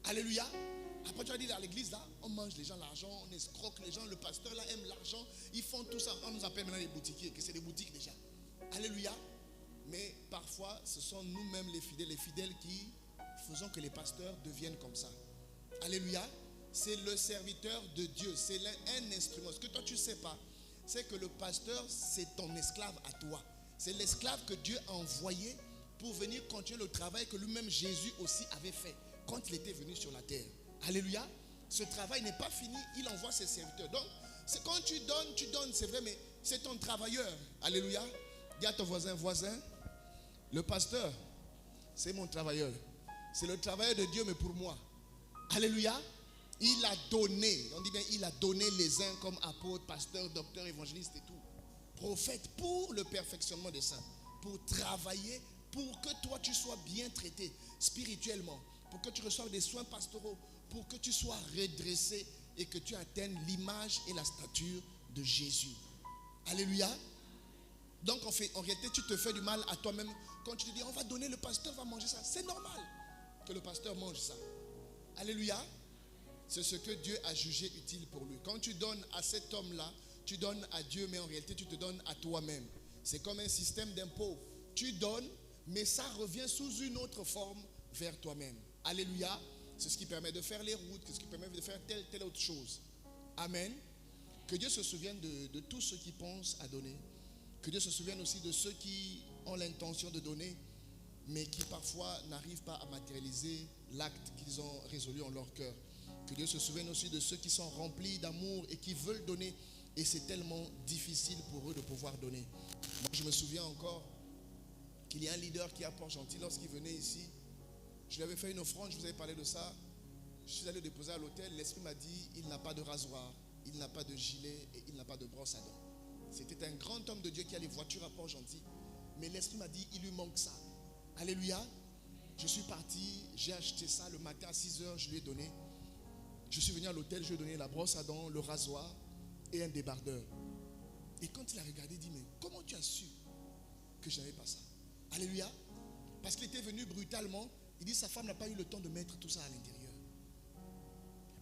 Alléluia. Après tu vas dire à l'église là, on mange les gens l'argent, on escroque les gens. Le pasteur là aime l'argent. Ils font tout ça. On nous appelle maintenant les boutiquiers, que c'est des boutiques déjà. Alléluia. Mais parfois, ce sont nous-mêmes les fidèles qui faisons que les pasteurs deviennent comme ça. Alléluia. C'est le serviteur de Dieu. C'est un instrument. Ce que toi tu ne sais pas, c'est que le pasteur, c'est ton esclave à toi. C'est l'esclave que Dieu a envoyé pour venir continuer le travail que lui-même Jésus aussi avait fait quand il était venu sur la terre. Alléluia. Ce travail n'est pas fini. Il envoie ses serviteurs. Donc, c'est quand tu donnes, c'est vrai, mais c'est ton travailleur. Alléluia. Dis à ton voisin, le pasteur, c'est mon travailleur. C'est le travailleur de Dieu, mais pour moi. Alléluia. Il a donné, on dit bien, il a donné les uns comme apôtres, pasteurs, docteurs, évangélistes et tout. Prophètes pour le perfectionnement des saints. Pour travailler, pour que toi tu sois bien traité spirituellement. Pour que tu reçoives des soins pastoraux. Pour que tu sois redressé et que tu atteignes l'image et la stature de Jésus. Alléluia. Donc en réalité, tu te fais du mal à toi-même quand tu te dis, on va donner, le pasteur va manger ça. C'est normal que le pasteur mange ça. Alléluia. C'est ce que Dieu a jugé utile pour lui. Quand tu donnes à cet homme-là, tu donnes à Dieu, mais en réalité, tu te donnes à toi-même. C'est comme un système d'impôt. Tu donnes, mais ça revient sous une autre forme vers toi-même. Alléluia. C'est ce qui permet de faire les routes, c'est ce qui permet de faire telle autre chose. Amen. Que Dieu se souvienne de tous ceux qui pensent à donner. Que Dieu se souvienne aussi de ceux qui ont l'intention de donner, mais qui parfois n'arrivent pas à matérialiser l'acte qu'ils ont résolu en leur cœur. Que Dieu se souvienne aussi de ceux qui sont remplis d'amour et qui veulent donner. Et c'est tellement difficile pour eux de pouvoir donner. Moi, je me souviens encore qu'il y a un leader qui est à Port-Gentil. Lorsqu'il venait ici, je lui avais fait une offrande, je vous avais parlé de ça. Je suis allé le déposer à l'hôtel. L'esprit m'a dit, il n'a pas de rasoir, il n'a pas de gilet et il n'a pas de brosse à dents. C'était un grand homme de Dieu qui a les voitures à Port-Gentil. Mais l'esprit m'a dit, il lui manque ça. Alléluia. Je suis parti, j'ai acheté ça le matin à 6h, je lui ai donné. Je suis venu à l'hôtel, je lui ai donné la brosse à dents, le rasoir et un débardeur. Et quand il a regardé, il dit, mais comment tu as su que je n'avais pas ça? Alléluia. Parce qu'il était venu brutalement. Il dit, sa femme n'a pas eu le temps de mettre tout ça à l'intérieur.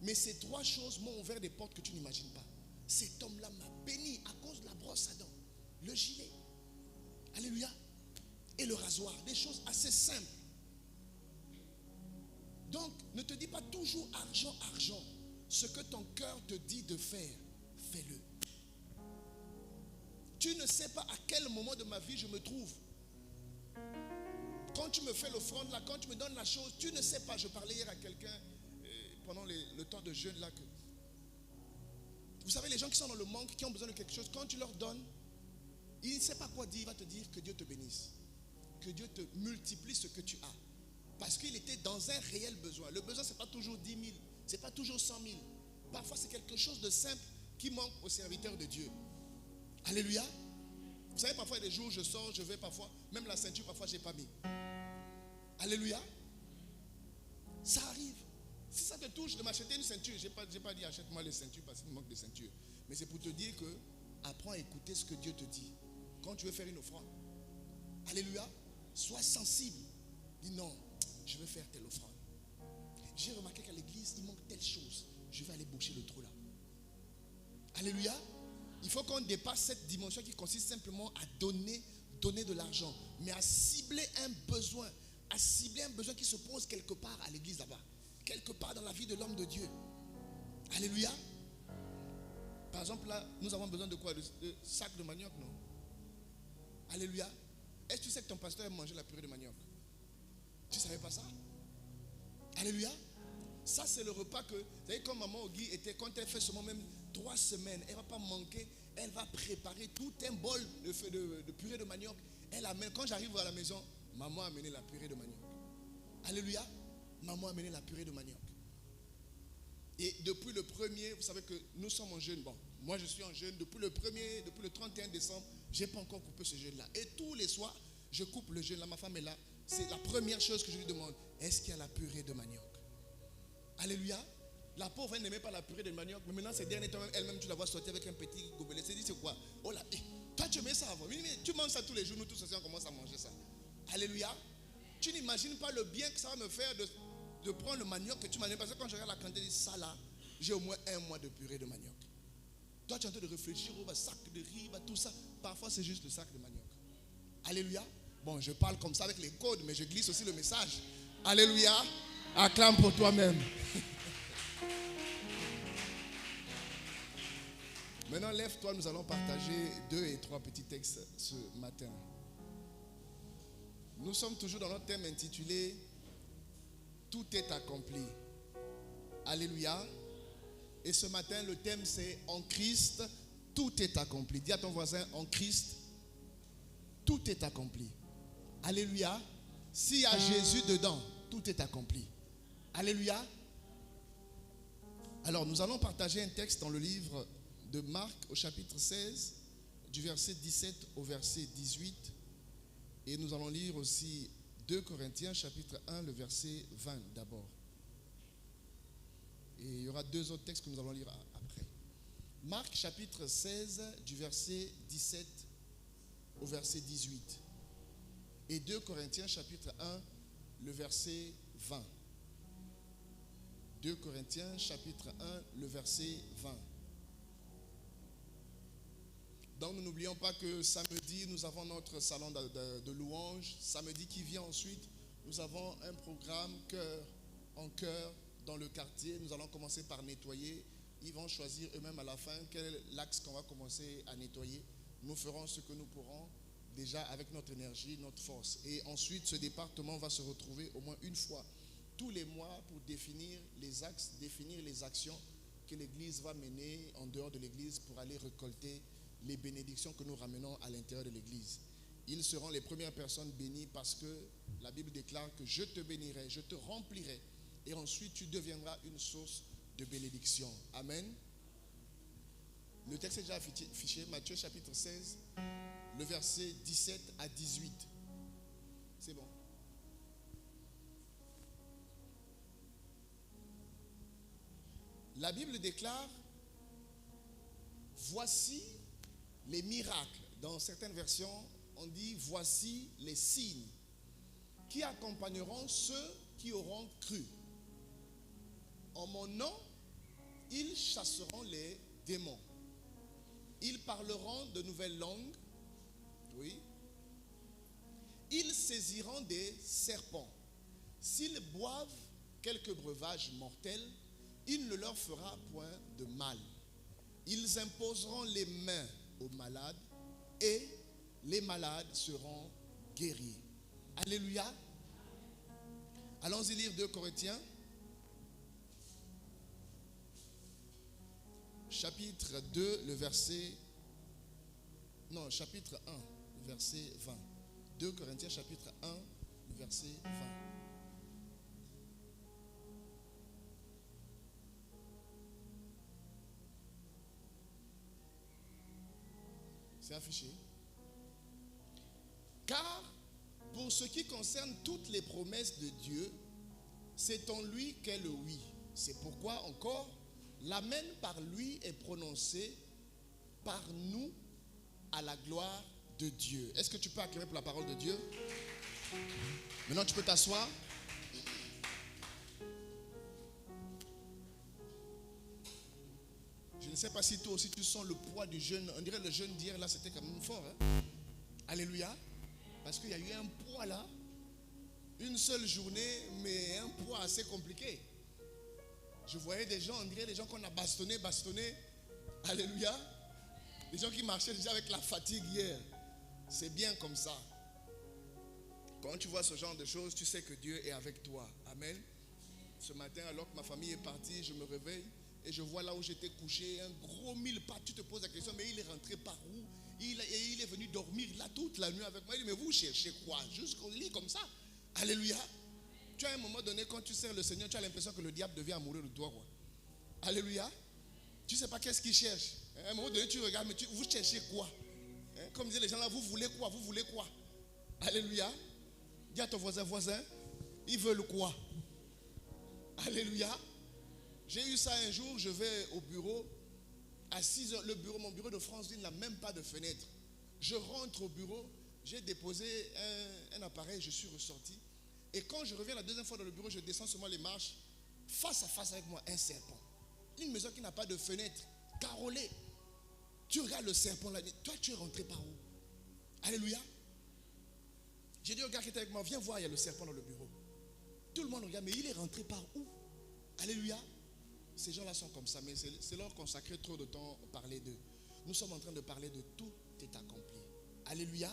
Mais ces trois choses m'ont ouvert des portes que tu n'imagines pas. Cet homme-là m'a béni à cause de la brosse à dents, le gilet. Alléluia. Et le rasoir. Des choses assez simples. Donc, ne te dis pas toujours argent, argent. Ce que ton cœur te dit de faire, fais-le. Tu ne sais pas à quel moment de ma vie je me trouve. Quand tu me fais l'offrande là, quand tu me donnes la chose, tu ne sais pas. Je parlais hier à quelqu'un pendant le temps de jeûne là. Vous savez, les gens qui sont dans le manque, qui ont besoin de quelque chose, quand tu leur donnes, il ne sait pas quoi dire. Il va te dire que Dieu te bénisse. Que Dieu te multiplie ce que tu as. Parce qu'il était dans un réel besoin. Le besoin, ce n'est pas toujours 10 000. Ce n'est pas toujours 100 000. Parfois, c'est quelque chose de simple qui manque aux serviteurs de Dieu. Alléluia. Vous savez, parfois, il y a des jours, je sors, je vais parfois, même la ceinture, parfois, je n'ai pas mis. Alléluia. Ça arrive. Si ça te touche de m'acheter une ceinture, je n'ai pas dit achète-moi les ceintures parce qu'il me manque de ceinture. Mais c'est pour te dire que apprends à écouter ce que Dieu te dit. Quand tu veux faire une offrande, alléluia, sois sensible. Dis non, je veux faire telle offrande. J'ai remarqué qu'à l'église, il manque telle chose. Je vais aller boucher le trou là. Alléluia. Il faut qu'on dépasse cette dimension qui consiste simplement à donner de l'argent, mais à cibler un besoin. À cibler un besoin qui se pose quelque part à l'église là-bas. Quelque part dans la vie de l'homme de Dieu. Alléluia. Par exemple là, nous avons besoin de quoi? De sac de manioc, non? Alléluia. Est-ce que tu sais que ton pasteur aime manger la purée de manioc? Tu ne savais pas ça? Alléluia. Ça c'est le repas que, vous savez, quand maman Ogui était, quand elle fait seulement même 3 semaines, elle ne va pas manquer Elle va préparer tout un bol de purée de manioc. Elle amène, quand j'arrive à la maison, maman a amené la purée de manioc. Alléluia. Maman a amené la purée de manioc. Et depuis le 1er, vous savez que nous sommes en jeûne. Bon, moi je suis en jeûne. Depuis le 1er, depuis le 31 décembre, je n'ai pas encore coupé ce jeûne-là. Et tous les soirs, je coupe le jeûne là. Ma femme est là. C'est la première chose que je lui demande. Est-ce qu'il y a la purée de manioc? Alléluia. La pauvre, elle n'aimait pas la purée de manioc. Mais maintenant, ces derniers temps, elle-même, tu la vois sortir avec un petit gobelet. Elle s'est dit, c'est quoi? Oh là, toi, tu aimais ça avant. Mais tu manges ça tous les jours. Nous tous aussi, on commence à manger ça. Alléluia. Tu n'imagines pas le bien que ça va me faire de prendre le manioc que tu m'as donné. Parce que quand je regarde la quantité, je dis, ça là, j'ai au moins 1 mois de purée de manioc. Toi, tu es en train de réfléchir au sac de riz, tout ça. Parfois, c'est juste le sac de manioc. Alléluia. Bon, je parle comme ça avec les codes, mais je glisse aussi le message. Alléluia. Acclame pour toi-même. Maintenant, lève-toi, nous allons partager 2 et 3 petits textes ce matin. Nous sommes toujours dans notre thème intitulé « Tout est accompli ». Alléluia. Et ce matin, le thème c'est « En Christ, tout est accompli ». Dis à ton voisin « En Christ, tout est accompli ». Alléluia. S'il y a Jésus dedans, tout est accompli. Alléluia. Alors, nous allons partager un texte dans le livre de Marc au chapitre 16, du verset 17 au verset 18. Et nous allons lire aussi 2 Corinthiens chapitre 1, le verset 20 d'abord. Et il y aura 2 autres textes que nous allons lire après. Marc chapitre 16, du verset 17 au verset 18. Et 2 Corinthiens chapitre 1, le verset 20. 2 Corinthiens chapitre 1, le verset 20. Donc nous n'oublions pas que samedi, nous avons notre salon de louanges. Samedi qui vient ensuite, nous avons un programme cœur en cœur dans le quartier. Nous allons commencer par nettoyer. Ils vont choisir eux-mêmes à la fin quel est l'axe qu'on va commencer à nettoyer. Nous ferons ce que nous pourrons déjà avec notre énergie, notre force. Et ensuite, ce département va se retrouver au moins une fois tous les mois pour définir les axes, définir les actions que l'Église va mener en dehors de l'Église pour aller récolter les bénédictions que nous ramenons à l'intérieur de l'Église. Ils seront les premières personnes bénies parce que la Bible déclare que je te bénirai, je te remplirai et ensuite tu deviendras une source de bénédiction. Amen. Le texte est déjà affiché, Matthieu chapitre 16, le verset 17 à 18. C'est bon. La Bible déclare, voici les miracles. Dans certaines versions, on dit, voici les signes qui accompagneront ceux qui auront cru. En mon nom, ils chasseront les démons. Ils parleront de nouvelles langues. Oui. Ils saisiront des serpents. S'ils boivent quelques breuvages mortels, il ne leur fera point de mal. Ils imposeront les mains aux malades et les malades seront guéris. Alléluia. Allons-y lire 2 Corinthiens. Chapitre 2, le verset... Non, chapitre 1, le verset 20. 2 Corinthiens, chapitre 1, le verset 20. C'est affiché. Car pour ce qui concerne toutes les promesses de Dieu, c'est en lui qu'est le oui. C'est pourquoi encore l'amen par lui est prononcé par nous à la gloire de Dieu. Est-ce que tu peux acclamer pour la parole de Dieu? Maintenant tu peux t'asseoir. Je ne sais pas si toi aussi tu sens le poids du jeûne. On dirait le jeûne d'hier là, c'était quand même fort. Hein? Alléluia. Parce qu'il y a eu un poids là. Une seule journée, mais un poids assez compliqué. Je voyais des gens, on dirait des gens qu'on a bastonné. Alléluia. Des gens qui marchaient déjà avec la fatigue hier. C'est bien comme ça. Quand tu vois ce genre de choses, tu sais que Dieu est avec toi. Amen. Ce matin, alors que ma famille est partie, je me réveille. et je vois là où j'étais couché, un gros mille pattes. Tu te poses la question, mais il est rentré par où? Il est venu dormir là toute la nuit avec moi. Il dit, mais vous cherchez quoi? Jusqu'au lit comme ça. Alléluia. Tu as à un moment donné, quand tu sers le Seigneur, tu as l'impression que le diable devient amoureux de toi, quoi. Alléluia. Tu ne sais pas qu'est-ce qu'il cherche. À un moment donné, tu regardes, mais vous cherchez quoi? Comme disaient les gens là, vous voulez quoi? Vous voulez quoi? Alléluia. Dis à ton voisin, ils veulent quoi? Alléluia. J'ai eu ça un jour, je vais au bureau. À 6 heures, mon bureau de Franceville n'a même pas de fenêtre. Je rentre au bureau, j'ai déposé un appareil, je suis ressorti. Et quand je reviens la deuxième fois dans le bureau, je descends seulement les marches. Face à face avec moi, un serpent. Une maison qui n'a pas de fenêtre, carrelée. Tu regardes le serpent là, toi tu es rentré par où? Alléluia. J'ai dit au gars qui était avec moi, viens voir, il y a le serpent dans le bureau. Tout le monde regarde, mais il est rentré par où? Alléluia. Ces gens-là sont comme ça, mais c'est leur consacrer trop de temps à parler d'eux. Nous sommes en train de parler de tout est accompli. Alléluia.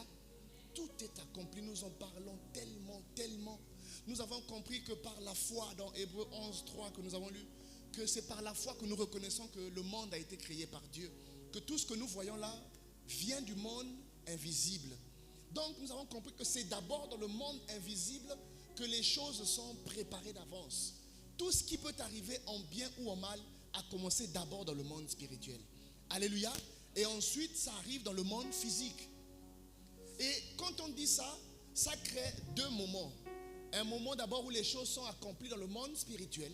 Tout est accompli. Nous en parlons tellement. Nous avons compris que par la foi, dans Hébreux 11, 3 que nous avons lu, que c'est par la foi que nous reconnaissons que le monde a été créé par Dieu. Que tout ce que nous voyons là vient du monde invisible. Donc nous avons compris que c'est d'abord dans le monde invisible que les choses sont préparées d'avance. Tout ce qui peut arriver en bien ou en mal a commencé d'abord dans le monde spirituel. Alléluia. Et ensuite, ça arrive dans le monde physique. Et quand on dit ça, ça crée deux moments. Un moment d'abord où les choses sont accomplies dans le monde spirituel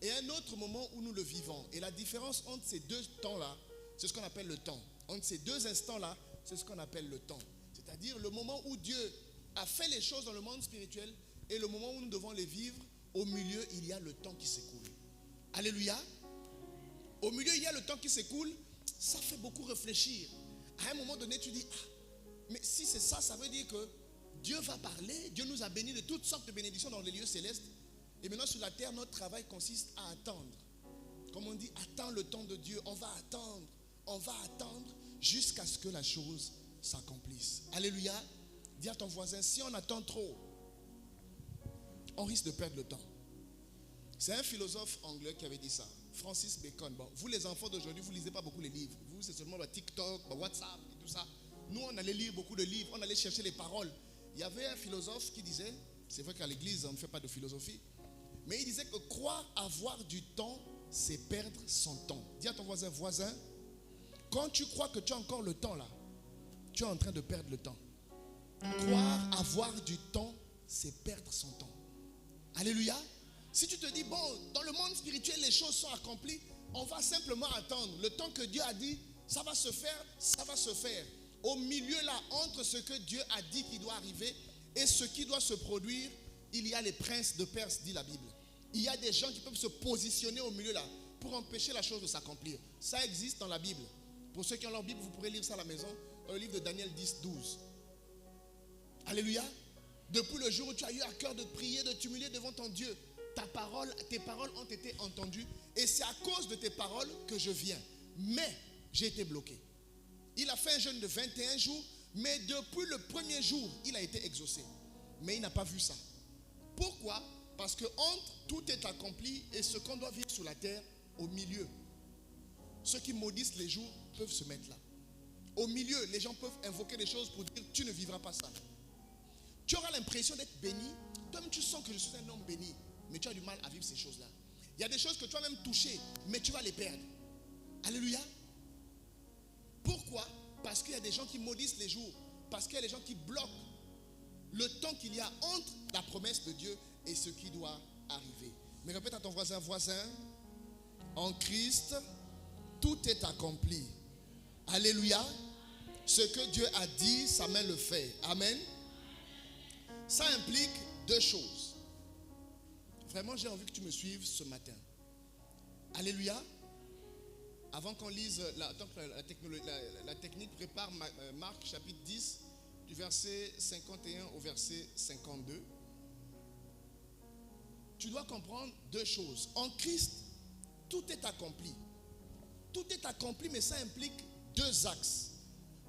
et un autre moment où nous le vivons. Et la différence entre ces deux temps-là, c'est ce qu'on appelle le temps. Entre ces deux instants-là, c'est ce qu'on appelle le temps. C'est-à-dire le moment où Dieu a fait les choses dans le monde spirituel et le moment où nous devons les vivre. Au milieu, il y a le temps qui s'écoule. Alléluia. Au milieu, il y a le temps qui s'écoule. Ça fait beaucoup réfléchir. À un moment donné, tu dis, mais si c'est ça, ça veut dire que Dieu va parler. Dieu nous a bénis de toutes sortes de bénédictions dans les lieux célestes. Et maintenant, sur la terre, notre travail consiste à attendre. Comme on dit, attends le temps de Dieu. On va attendre jusqu'à ce que la chose s'accomplisse. Alléluia. Dis à ton voisin, si on attend trop, on risque de perdre le temps. C'est un philosophe anglais qui avait dit ça, Francis Bacon. Bon, vous les enfants d'aujourd'hui, vous ne lisez pas beaucoup les livres. Vous, c'est seulement TikTok, WhatsApp et tout ça. Nous, on allait lire beaucoup de livres, on allait chercher les paroles. Il y avait un philosophe qui disait, c'est vrai qu'à l'église, on ne fait pas de philosophie, mais il disait que croire avoir du temps, c'est perdre son temps. Dis à ton voisin, quand tu crois que tu as encore le temps là, tu es en train de perdre le temps. Croire avoir du temps, c'est perdre son temps. Alléluia. Si tu te dis, bon, dans le monde spirituel, les choses sont accomplies, on va simplement attendre. Le temps que Dieu a dit, ça va se faire, ça va se faire. Au milieu là, entre ce que Dieu a dit qui doit arriver et ce qui doit se produire, il y a les princes de Perse, dit la Bible. Il y a des gens qui peuvent se positionner au milieu là pour empêcher la chose de s'accomplir. Ça existe dans la Bible. Pour ceux qui ont leur Bible, vous pourrez lire ça à la maison, dans le livre de Daniel 10, 12. Alléluia. Depuis le jour où tu as eu à cœur de prier, de t'humilier devant ton Dieu, tes paroles ont été entendues et c'est à cause de tes paroles que je viens. Mais j'ai été bloqué. Il a fait un jeûne de 21 jours, mais depuis le premier jour, il a été exaucé. Mais il n'a pas vu ça. Pourquoi? Parce que entre tout est accompli et ce qu'on doit vivre sur la terre, au milieu, ceux qui maudissent les jours peuvent se mettre là. Au milieu, les gens peuvent invoquer des choses pour dire tu ne vivras pas ça. Tu auras l'impression d'être béni. Toi-même, tu sens que je suis un homme béni. Mais tu as du mal à vivre ces choses-là. Il y a des choses que tu as même touchées, mais tu vas les perdre. Alléluia. Pourquoi? Parce qu'il y a des gens qui maudissent les jours. Parce qu'il y a des gens qui bloquent le temps qu'il y a entre la promesse de Dieu et ce qui doit arriver. Mais répète à ton voisin, en Christ, tout est accompli. Alléluia. Ce que Dieu a dit, sa main le fait. Amen. Ça implique deux choses. Vraiment, j'ai envie que tu me suives ce matin. Alléluia. Avant qu'on lise, la technique prépare Marc chapitre 10, du verset 51 au verset 52. Tu dois comprendre deux choses. En Christ, tout est accompli. Tout est accompli, mais ça implique deux axes.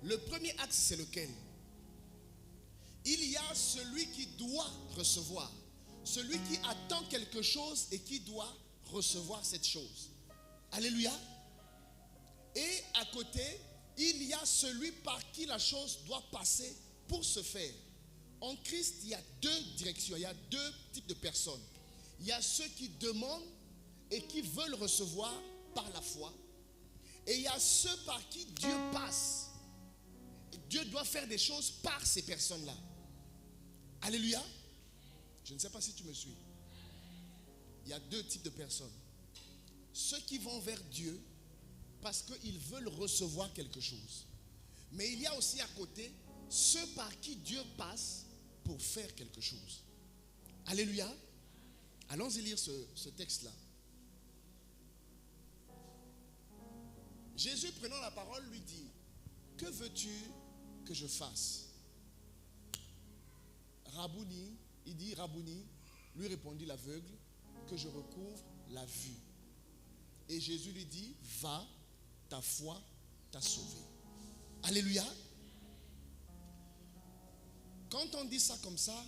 Le premier axe, c'est lequel? Il y a celui qui doit recevoir. Celui qui attend quelque chose et qui doit recevoir cette chose. Alléluia. Et à côté, il y a celui par qui la chose doit passer pour se faire. En Christ, il y a deux directions, il y a deux types de personnes. Il y a ceux qui demandent et qui veulent recevoir par la foi. Et il y a ceux par qui Dieu passe. Dieu doit faire des choses par ces personnes-là. Alléluia. Je ne sais pas si tu me suis. Il y a deux types de personnes. Ceux qui vont vers Dieu parce qu'ils veulent recevoir quelque chose. Mais il y a aussi à côté ceux par qui Dieu passe pour faire quelque chose. Alléluia. Allons-y lire ce texte-là. Jésus, prenant la parole, lui dit: que veux-tu que je fasse? Rabouni, il dit Rabouni, lui répondit l'aveugle, que je recouvre la vue. Et Jésus lui dit: va, ta foi t'a sauvé. Alléluia. Quand on dit ça comme ça,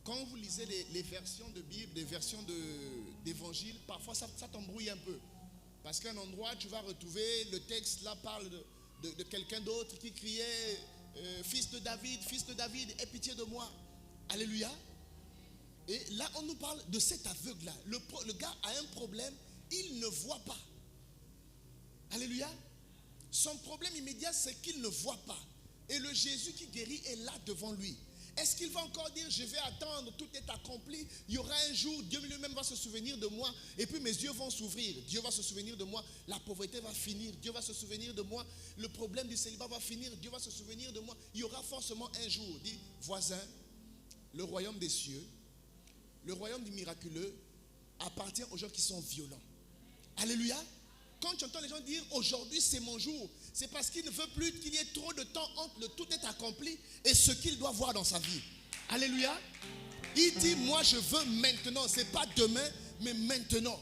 quand vous lisez les versions de Bible, les versions d'évangile, parfois ça t'embrouille un peu. Parce qu'à un endroit, tu vas retrouver le texte, là parle de quelqu'un d'autre qui criait fils de David, aie pitié de moi. Alléluia. Et là, on nous parle de cet aveugle-là. Le gars a un problème, il ne voit pas. Alléluia. Son problème immédiat, c'est qu'il ne voit pas. Et le Jésus qui guérit est là devant lui. Est-ce qu'il va encore dire: je vais attendre, tout est accompli, il y aura un jour, Dieu lui-même va se souvenir de moi, et puis mes yeux vont s'ouvrir, Dieu va se souvenir de moi, la pauvreté va finir, Dieu va se souvenir de moi, le problème du célibat va finir, Dieu va se souvenir de moi. Il y aura forcément un jour. Dit: voisin, le royaume des cieux, le royaume du miraculeux appartient aux gens qui sont violents. Alléluia. Quand tu entends les gens dire: aujourd'hui c'est mon jour, c'est parce qu'il ne veut plus qu'il y ait trop de temps entre le tout est accompli et ce qu'il doit voir dans sa vie. Alléluia. Il dit: moi je veux maintenant, c'est pas demain, mais maintenant.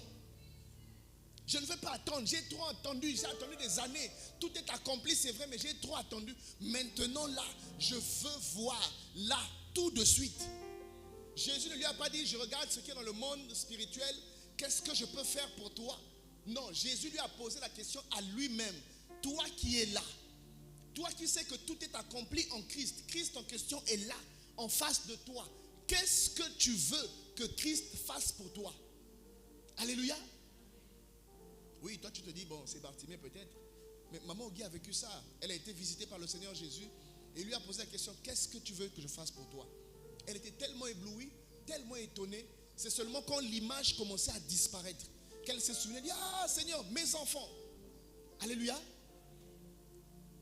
Je ne veux pas attendre, j'ai trop attendu des années. Tout est accompli, c'est vrai, mais j'ai trop attendu. Maintenant là, je veux voir là, tout de suite. Jésus ne lui a pas dit: je regarde ce qui est dans le monde spirituel, qu'est-ce que je peux faire pour toi? Non, Jésus lui a posé la question à lui-même. Toi qui es là, toi qui sais que tout est accompli en Christ, Christ en question est là, en face de toi. Qu'est-ce que tu veux que Christ fasse pour toi? Alléluia. Oui, toi tu te dis: bon, c'est Bartimée peut-être. Mais maman Ogui a vécu ça. Elle a été visitée par le Seigneur Jésus et lui a posé la question: qu'est-ce que tu veux que je fasse pour toi? Elle était tellement éblouie, tellement étonnée. C'est seulement quand l'image commençait à disparaître qu'elle se souvenait, dit: ah Seigneur, mes enfants. Alléluia.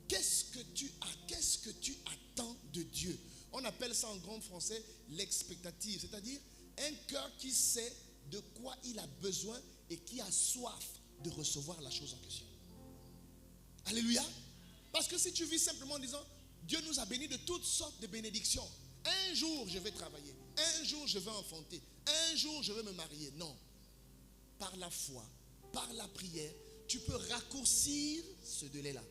Qu'est-ce que tu attends de Dieu? On appelle ça en grand français l'expectative, c'est-à-dire un cœur qui sait de quoi il a besoin et qui a soif de recevoir la chose en question. Alléluia. Parce que si tu vis simplement en disant: Dieu nous a bénis de toutes sortes de bénédictions, un jour je vais travailler, un jour je vais enfanter, un jour je vais me marier. Non. Par la foi, par la prière, tu peux raccourcir ce délai-là.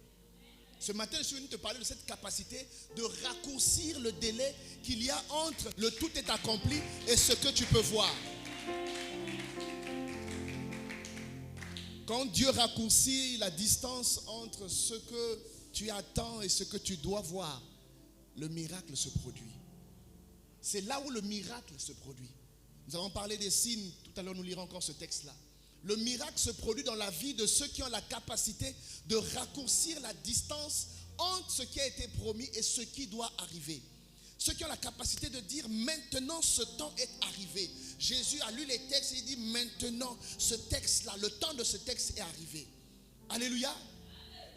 Ce matin, je suis venu te parler de cette capacité de raccourcir le délai qu'il y a entre le tout est accompli et ce que tu peux voir. Quand Dieu raccourcit la distance entre ce que tu attends et ce que tu dois voir, le miracle se produit. C'est là où le miracle se produit. Nous avons parlé des signes, tout à l'heure nous lirons encore ce texte-là. Le miracle se produit dans la vie de ceux qui ont la capacité de raccourcir la distance entre ce qui a été promis et ce qui doit arriver. Ceux qui ont la capacité de dire: maintenant ce temps est arrivé. Jésus a lu les textes et il dit: maintenant ce texte-là, le temps de ce texte est arrivé. Alléluia.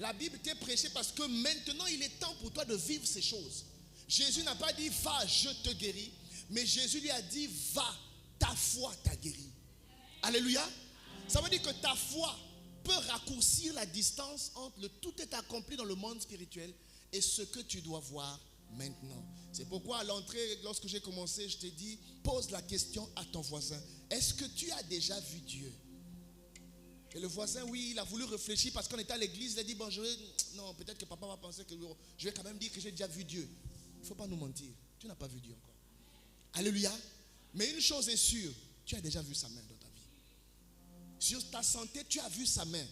La Bible t'est prêchée parce que maintenant il est temps pour toi de vivre ces choses. Jésus n'a pas dit: va, je te guéris. Mais Jésus lui a dit: va, ta foi t'a guéri. Alléluia. Ça veut dire que ta foi peut raccourcir la distance entre le tout est accompli dans le monde spirituel et ce que tu dois voir maintenant. C'est pourquoi à l'entrée, lorsque j'ai commencé, je t'ai dit: pose la question à ton voisin: est-ce que tu as déjà vu Dieu? Et le voisin, oui, il a voulu réfléchir parce qu'on était à l'église. Il a dit: bon, non, peut-être que papa va penser que je vais quand même dire que j'ai déjà vu Dieu. Il ne faut pas nous mentir. Tu n'as pas vu Dieu encore. Alléluia. Mais une chose est sûre, tu as déjà vu sa main dans ta vie. Sur ta santé, tu as vu sa main.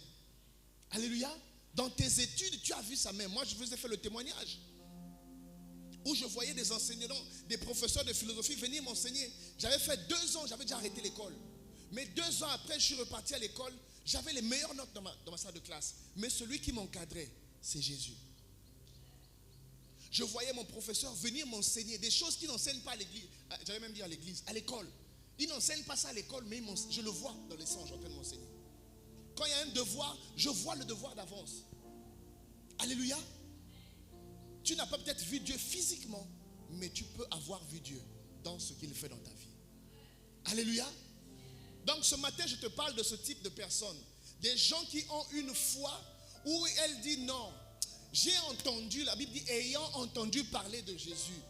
Alléluia. Dans tes études, tu as vu sa main. Moi, je vous ai fait le témoignage. Où je voyais des enseignants, des professeurs de philosophie venir m'enseigner. J'avais fait 2 ans, j'avais déjà arrêté l'école. Mais 2 ans après, je suis reparti à l'école. J'avais les meilleures notes dans ma salle de classe. Mais celui qui m'encadrait, c'est Jésus. Je voyais mon professeur venir m'enseigner des choses qu'il n'enseigne pas à l'église. J'allais même dire à l'église, à l'école. Il n'enseigne pas ça à l'école, mais je le vois dans les songes en train de m'enseigner. Quand il y a un devoir, je vois le devoir d'avance. Alléluia. Tu n'as pas peut-être vu Dieu physiquement, mais tu peux avoir vu Dieu dans ce qu'il fait dans ta vie. Alléluia. Donc ce matin, je te parle de ce type de personnes. Des gens qui ont une foi où elle dit non. J'ai entendu, la Bible dit, ayant entendu parler de Jésus.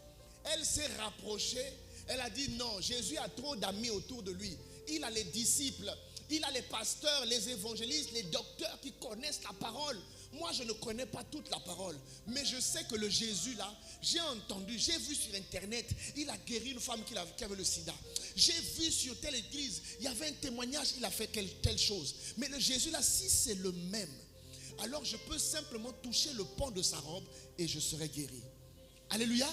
Elle s'est rapprochée. Elle a dit non, Jésus a trop d'amis autour de lui. Il a les disciples, il a les pasteurs, les évangélistes, les docteurs qui connaissent la parole. Moi, je ne connais pas toute la parole. Mais je sais que le Jésus là, j'ai entendu, j'ai vu sur internet, il a guéri une femme qui avait le sida. J'ai vu sur telle église, il y avait un témoignage, il a fait telle chose. Mais le Jésus là, si c'est le même, alors je peux simplement toucher le pan de sa robe et je serai guéri. Alléluia.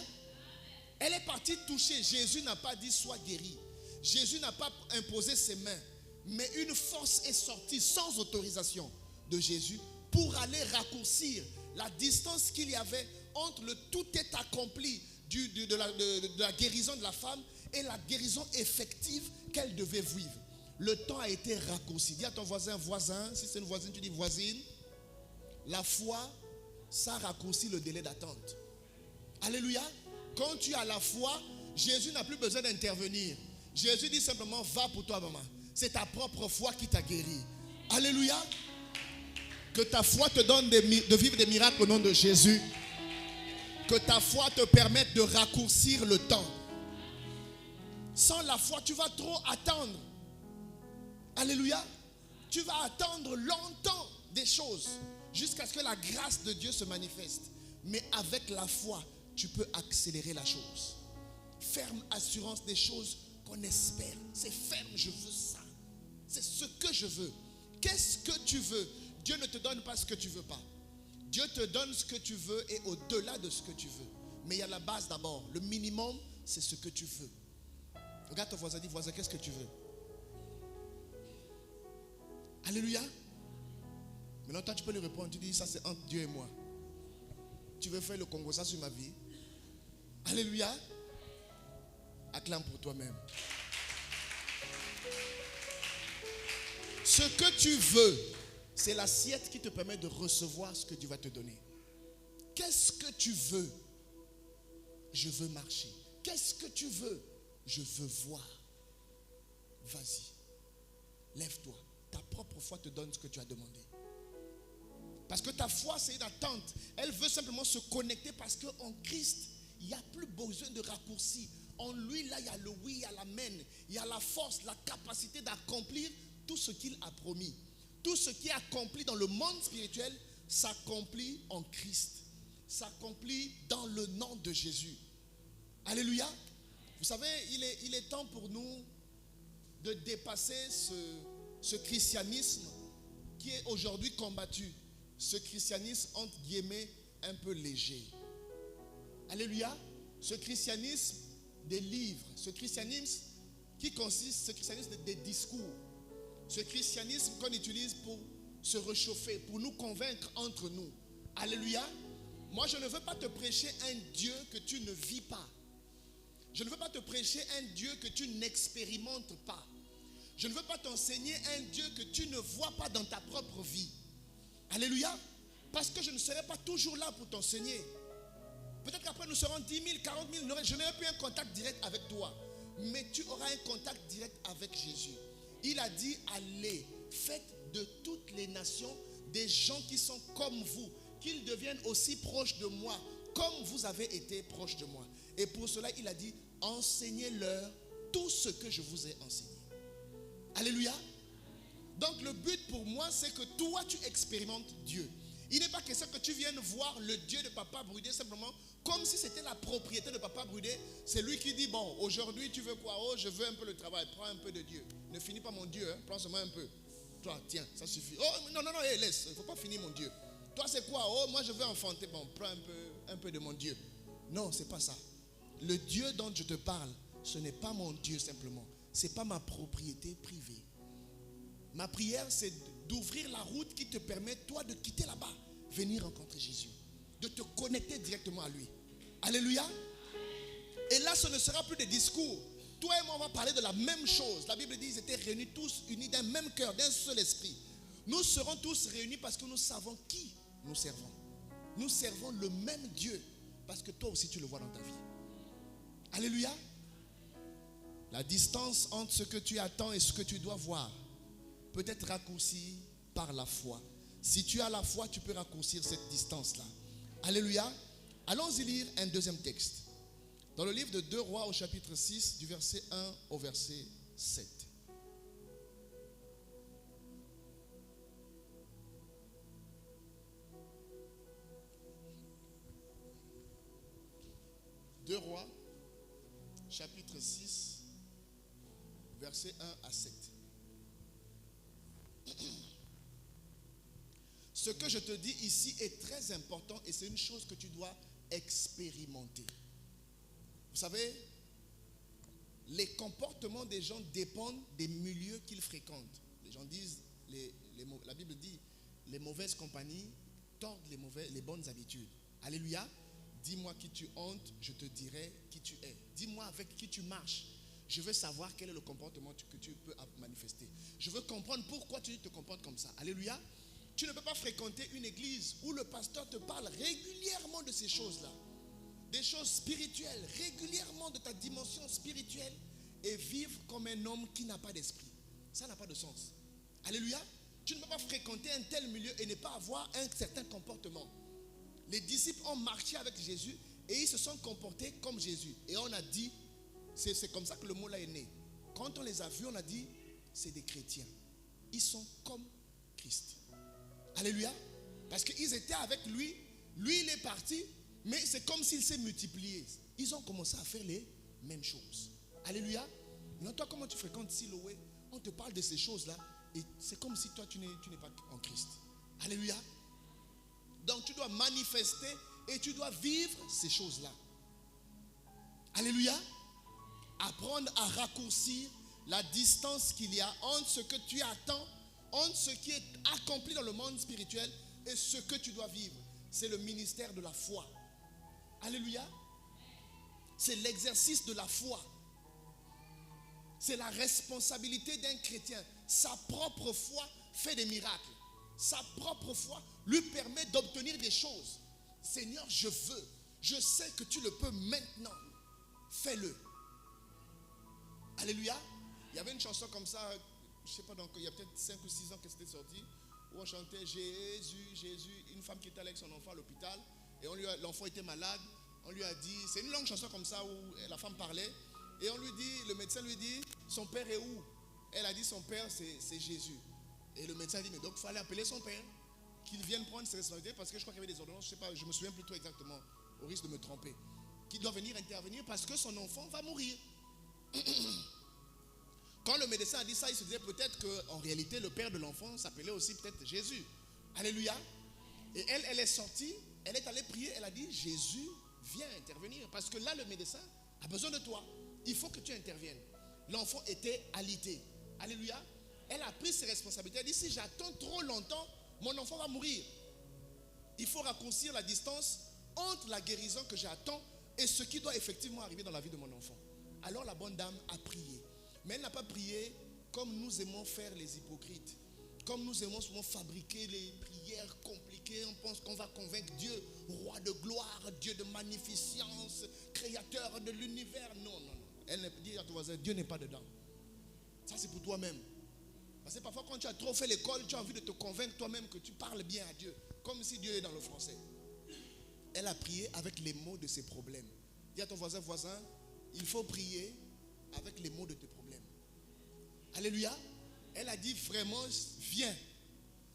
Elle est partie toucher. Jésus n'a pas dit sois guéri. Jésus n'a pas imposé ses mains. Mais une force est sortie sans autorisation de Jésus pour aller raccourcir la distance qu'il y avait entre le tout est accompli de la guérison de la femme et la guérison effective qu'elle devait vivre. Le temps a été raccourci. Dis à ton voisin, si c'est une voisine, tu dis voisine. La foi, ça raccourcit le délai d'attente. Alléluia. Quand tu as la foi, Jésus n'a plus besoin d'intervenir. Jésus dit simplement, va pour toi, maman. C'est ta propre foi qui t'a guéri. Alléluia. Que ta foi te donne de vivre des miracles au nom de Jésus. Que ta foi te permette de raccourcir le temps. Sans la foi, tu vas trop attendre. Alléluia. Tu vas attendre longtemps des choses jusqu'à ce que la grâce de Dieu se manifeste. Mais avec la foi, tu peux accélérer la chose. Ferme assurance des choses qu'on espère. C'est ferme, je veux ça. C'est ce que je veux. Qu'est-ce que tu veux? Dieu ne te donne pas ce que tu veux pas. Dieu te donne ce que tu veux et au-delà de ce que tu veux. Mais il y a la base d'abord. Le minimum, c'est ce que tu veux. Regarde ton voisin, dis voisin, qu'est-ce que tu veux? Alléluia. Maintenant, toi, tu peux lui répondre. Tu dis, ça c'est entre Dieu et moi. Tu veux faire le Congo, ça sur ma vie? Alléluia. Acclame pour toi-même. Ce que tu veux, c'est l'assiette qui te permet de recevoir ce que Dieu va te donner. Qu'est-ce que tu veux? Je veux marcher. Qu'est-ce que tu veux? Je veux voir. Vas-y. Lève-toi. Ta propre foi te donne ce que tu as demandé. Parce que ta foi, c'est une attente. Elle veut simplement se connecter parce qu'en Christ, il n'y a plus besoin de raccourcis. En lui, là, il y a le oui, il y a l'amen. Il y a la force, la capacité d'accomplir tout ce qu'il a promis. Tout ce qui est accompli dans le monde spirituel s'accomplit en Christ. S'accomplit dans le nom de Jésus. Alléluia. Vous savez, il est temps pour nous de dépasser ce christianisme qui est aujourd'hui combattu. Ce christianisme, entre guillemets, un peu léger. Alléluia. Ce christianisme des livres. Ce christianisme qui consiste, ce christianisme des discours. Ce christianisme qu'on utilise pour se réchauffer, pour nous convaincre entre nous. Alléluia. Moi, je ne veux pas te prêcher un Dieu que tu ne vis pas. Je ne veux pas te prêcher un Dieu que tu n'expérimentes pas. Je ne veux pas t'enseigner un Dieu que tu ne vois pas dans ta propre vie. Alléluia. Parce que je ne serai pas toujours là pour t'enseigner. Peut-être qu'après nous serons 10 000, 40 000. Je n'aurai plus un contact direct avec toi. Mais tu auras un contact direct avec Jésus. Il a dit, allez, faites de toutes les nations des gens qui sont comme vous, qu'ils deviennent aussi proches de moi, comme vous avez été proches de moi. Et pour cela, il a dit, enseignez-leur tout ce que je vous ai enseigné. Alléluia. Donc le but pour moi, c'est que toi, tu expérimentes Dieu. Il n'est pas question que tu viennes voir le Dieu de Papa Brudé simplement comme si c'était la propriété de Papa Brudé. C'est lui qui dit, bon, aujourd'hui tu veux quoi? Oh, je veux un peu le travail, prends un peu de Dieu. Ne finis pas mon Dieu, hein, prends seulement un peu. Toi, tiens, ça suffit. Oh, non, non, non, hey, laisse. Il ne faut pas finir, mon Dieu. Toi, c'est quoi? Oh, moi, je veux enfanter. Bon, prends un peu de mon Dieu. Non, ce n'est pas ça. Le Dieu dont je te parle, ce n'est pas mon Dieu simplement. Ce n'est pas ma propriété privée. Ma prière, c'est d'ouvrir la route qui te permet, toi, de quitter là-bas, venir rencontrer Jésus, de te connecter directement à lui. Alléluia. Et là, ce ne sera plus des discours. Toi et moi, on va parler de la même chose. La Bible dit qu'ils étaient réunis tous, unis d'un même cœur, d'un seul esprit. Nous serons tous réunis parce que nous savons qui nous servons. Nous servons le même Dieu parce que toi aussi, tu le vois dans ta vie. Alléluia. La distance entre ce que tu attends et ce que tu dois voir peut être raccourcie par la foi. Si tu as la foi, tu peux raccourcir cette distance-là. Alléluia. Allons-y lire un deuxième texte. Dans le livre de 2 Rois au chapitre 6, du verset 1 au verset 7. Deux Rois, chapitre 6, verset 1 à 7. Ce que je te dis ici est très important et c'est une chose que tu dois expérimenter. Vous savez, les comportements des gens dépendent des milieux qu'ils fréquentent. Les gens disent, la Bible dit, les mauvaises compagnies tordent les bonnes habitudes. Alléluia. Dis-moi qui tu hantes, je te dirai qui tu es. Dis-moi avec qui tu marches. Je veux savoir quel est le comportement que tu peux manifester. Je veux comprendre pourquoi tu te comportes comme ça. Alléluia. Tu ne peux pas fréquenter une église où le pasteur te parle régulièrement de ces choses-là. Des choses spirituelles, régulièrement de ta dimension spirituelle et vivre comme un homme qui n'a pas d'esprit. Ça n'a pas de sens. Alléluia. Tu ne peux pas fréquenter un tel milieu et ne pas avoir un certain comportement. Les disciples ont marché avec Jésus et ils se sont comportés comme Jésus. Et on a dit, c'est comme ça que le mot là est né. Quand on les a vus, on a dit, c'est des chrétiens. Ils sont comme Christ. Alléluia. Parce qu'ils étaient avec lui. Lui, il est parti. Mais c'est comme s'il s'est multiplié. Ils ont commencé à faire les mêmes choses. Alléluia. Maintenant, toi, comment tu fréquentes Siloé? On te parle de ces choses-là. Et c'est comme si toi, tu n'es pas en Christ. Alléluia. Donc, tu dois manifester et tu dois vivre ces choses-là. Alléluia. Apprendre à raccourcir la distance qu'il y a entre ce que tu attends, entre ce qui est accompli dans le monde spirituel et ce que tu dois vivre. C'est le ministère de la foi. Alléluia. C'est l'exercice de la foi. C'est la responsabilité d'un chrétien. Sa propre foi fait des miracles. Sa propre foi lui permet d'obtenir des choses. Seigneur, je veux. Je sais que tu le peux maintenant. Fais-le. Alléluia. Il y avait une chanson comme ça, je ne sais pas, donc il y a peut-être 5 ou 6 ans que c'était sorti, où on chantait Jésus, Jésus. Une femme qui était avec son enfant à l'hôpital, et l'enfant était malade. On lui a dit, c'est une longue chanson comme ça où la femme parlait, et on lui dit, le médecin lui dit, son père est où? Elle a dit, son père c'est Jésus. Et le médecin a dit, mais donc il fallait appeler son père, qu'il vienne prendre ses responsabilités, parce que je crois qu'il y avait des ordonnances, je ne sais pas, je me souviens plus trop exactement, au risque de me tromper, qu'il doit venir intervenir parce que son enfant va mourir. Quand le médecin a dit ça, il se disait peut-être qu'en réalité, le père de l'enfant s'appelait aussi peut-être Jésus. Alléluia. Et elle est sortie, elle est allée prier, elle a dit, Jésus, viens intervenir. Parce que là, le médecin a besoin de toi. Il faut que tu interviennes. L'enfant était alité. Alléluia. Elle a pris ses responsabilités. Elle a dit, si j'attends trop longtemps, mon enfant va mourir. Il faut raccourcir la distance entre la guérison que j'attends et ce qui doit effectivement arriver dans la vie de mon enfant. Alors la bonne dame a prié. Mais elle n'a pas prié comme nous aimons faire les hypocrites. Comme nous aimons souvent fabriquer les prières compliquées. On pense qu'on va convaincre Dieu, roi de gloire, Dieu de magnificence, créateur de l'univers. Non, non, non. Elle dit à ton voisin, Dieu n'est pas dedans. Ça c'est pour toi-même. Parce que parfois quand tu as trop fait l'école, tu as envie de te convaincre toi-même que tu parles bien à Dieu. Comme si Dieu est dans le français. Elle a prié avec les mots de ses problèmes. Dis à ton voisin, il faut prier avec les mots de tes problèmes. Alléluia. Elle a dit vraiment, viens.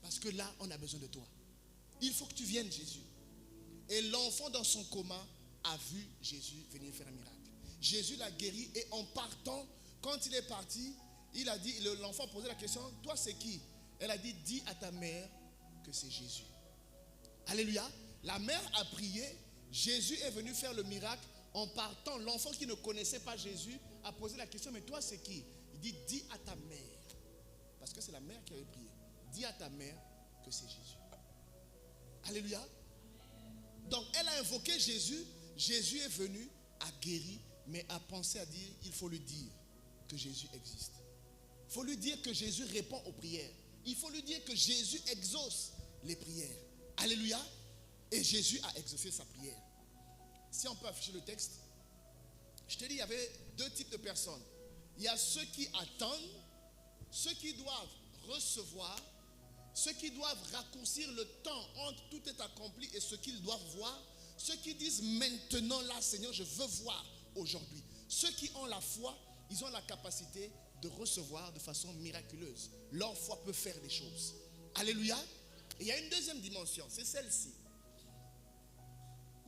Parce que là, on a besoin de toi. Il faut que tu viennes, Jésus. Et l'enfant dans son coma a vu Jésus venir faire un miracle. Jésus l'a guéri et en partant, quand il est parti, il a dit, l'enfant posait la question, toi c'est qui? Elle a dit, dis à ta mère que c'est Jésus. Alléluia. La mère a prié. Jésus est venu faire le miracle. En partant, l'enfant qui ne connaissait pas Jésus a posé la question, mais toi c'est qui? Il dit, dis à ta mère. Parce que c'est la mère qui avait prié. Dis à ta mère que c'est Jésus. Alléluia. Donc elle a invoqué Jésus. Jésus est venu, a guéri, mais a pensé à dire, il faut lui dire que Jésus existe. Il faut lui dire que Jésus répond aux prières. Il faut lui dire que Jésus exauce les prières. Alléluia. Et Jésus a exaucé sa prière. Si on peut afficher le texte, je te dis, il y avait deux types de personnes. Il y a ceux qui attendent, ceux qui doivent recevoir, ceux qui doivent raccourcir le temps entre tout est accompli et ce qu'ils doivent voir. Ceux qui disent maintenant là, Seigneur, je veux voir aujourd'hui. Ceux qui ont la foi, ils ont la capacité de recevoir de façon miraculeuse. Leur foi peut faire des choses. Alléluia. Et il y a une deuxième dimension, c'est celle-ci.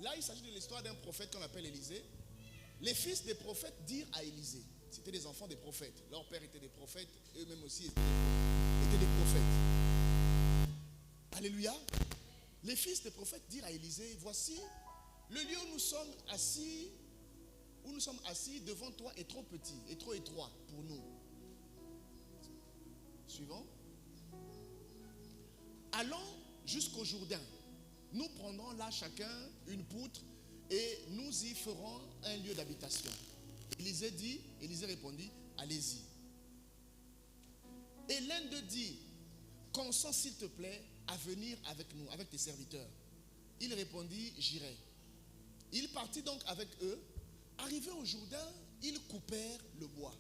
Là, il s'agit de l'histoire d'un prophète qu'on appelle Élisée. Les fils des prophètes dirent à Élisée, c'était des enfants des prophètes. Leur père était des prophètes, eux-mêmes aussi étaient des prophètes. Alléluia. Les fils des prophètes dirent à Élisée, voici, le lieu où nous sommes assis devant toi est trop petit, est trop étroit pour nous. Suivant. Allons jusqu'au Jourdain. Nous prendrons là chacun une poutre et nous y ferons un lieu d'habitation. Élisée répondit, allez-y. Et l'un d'eux dit, consens s'il te plaît à venir avec nous, avec tes serviteurs. Il répondit, j'irai. Il partit donc avec eux. Arrivés au Jourdain, ils coupèrent le bois.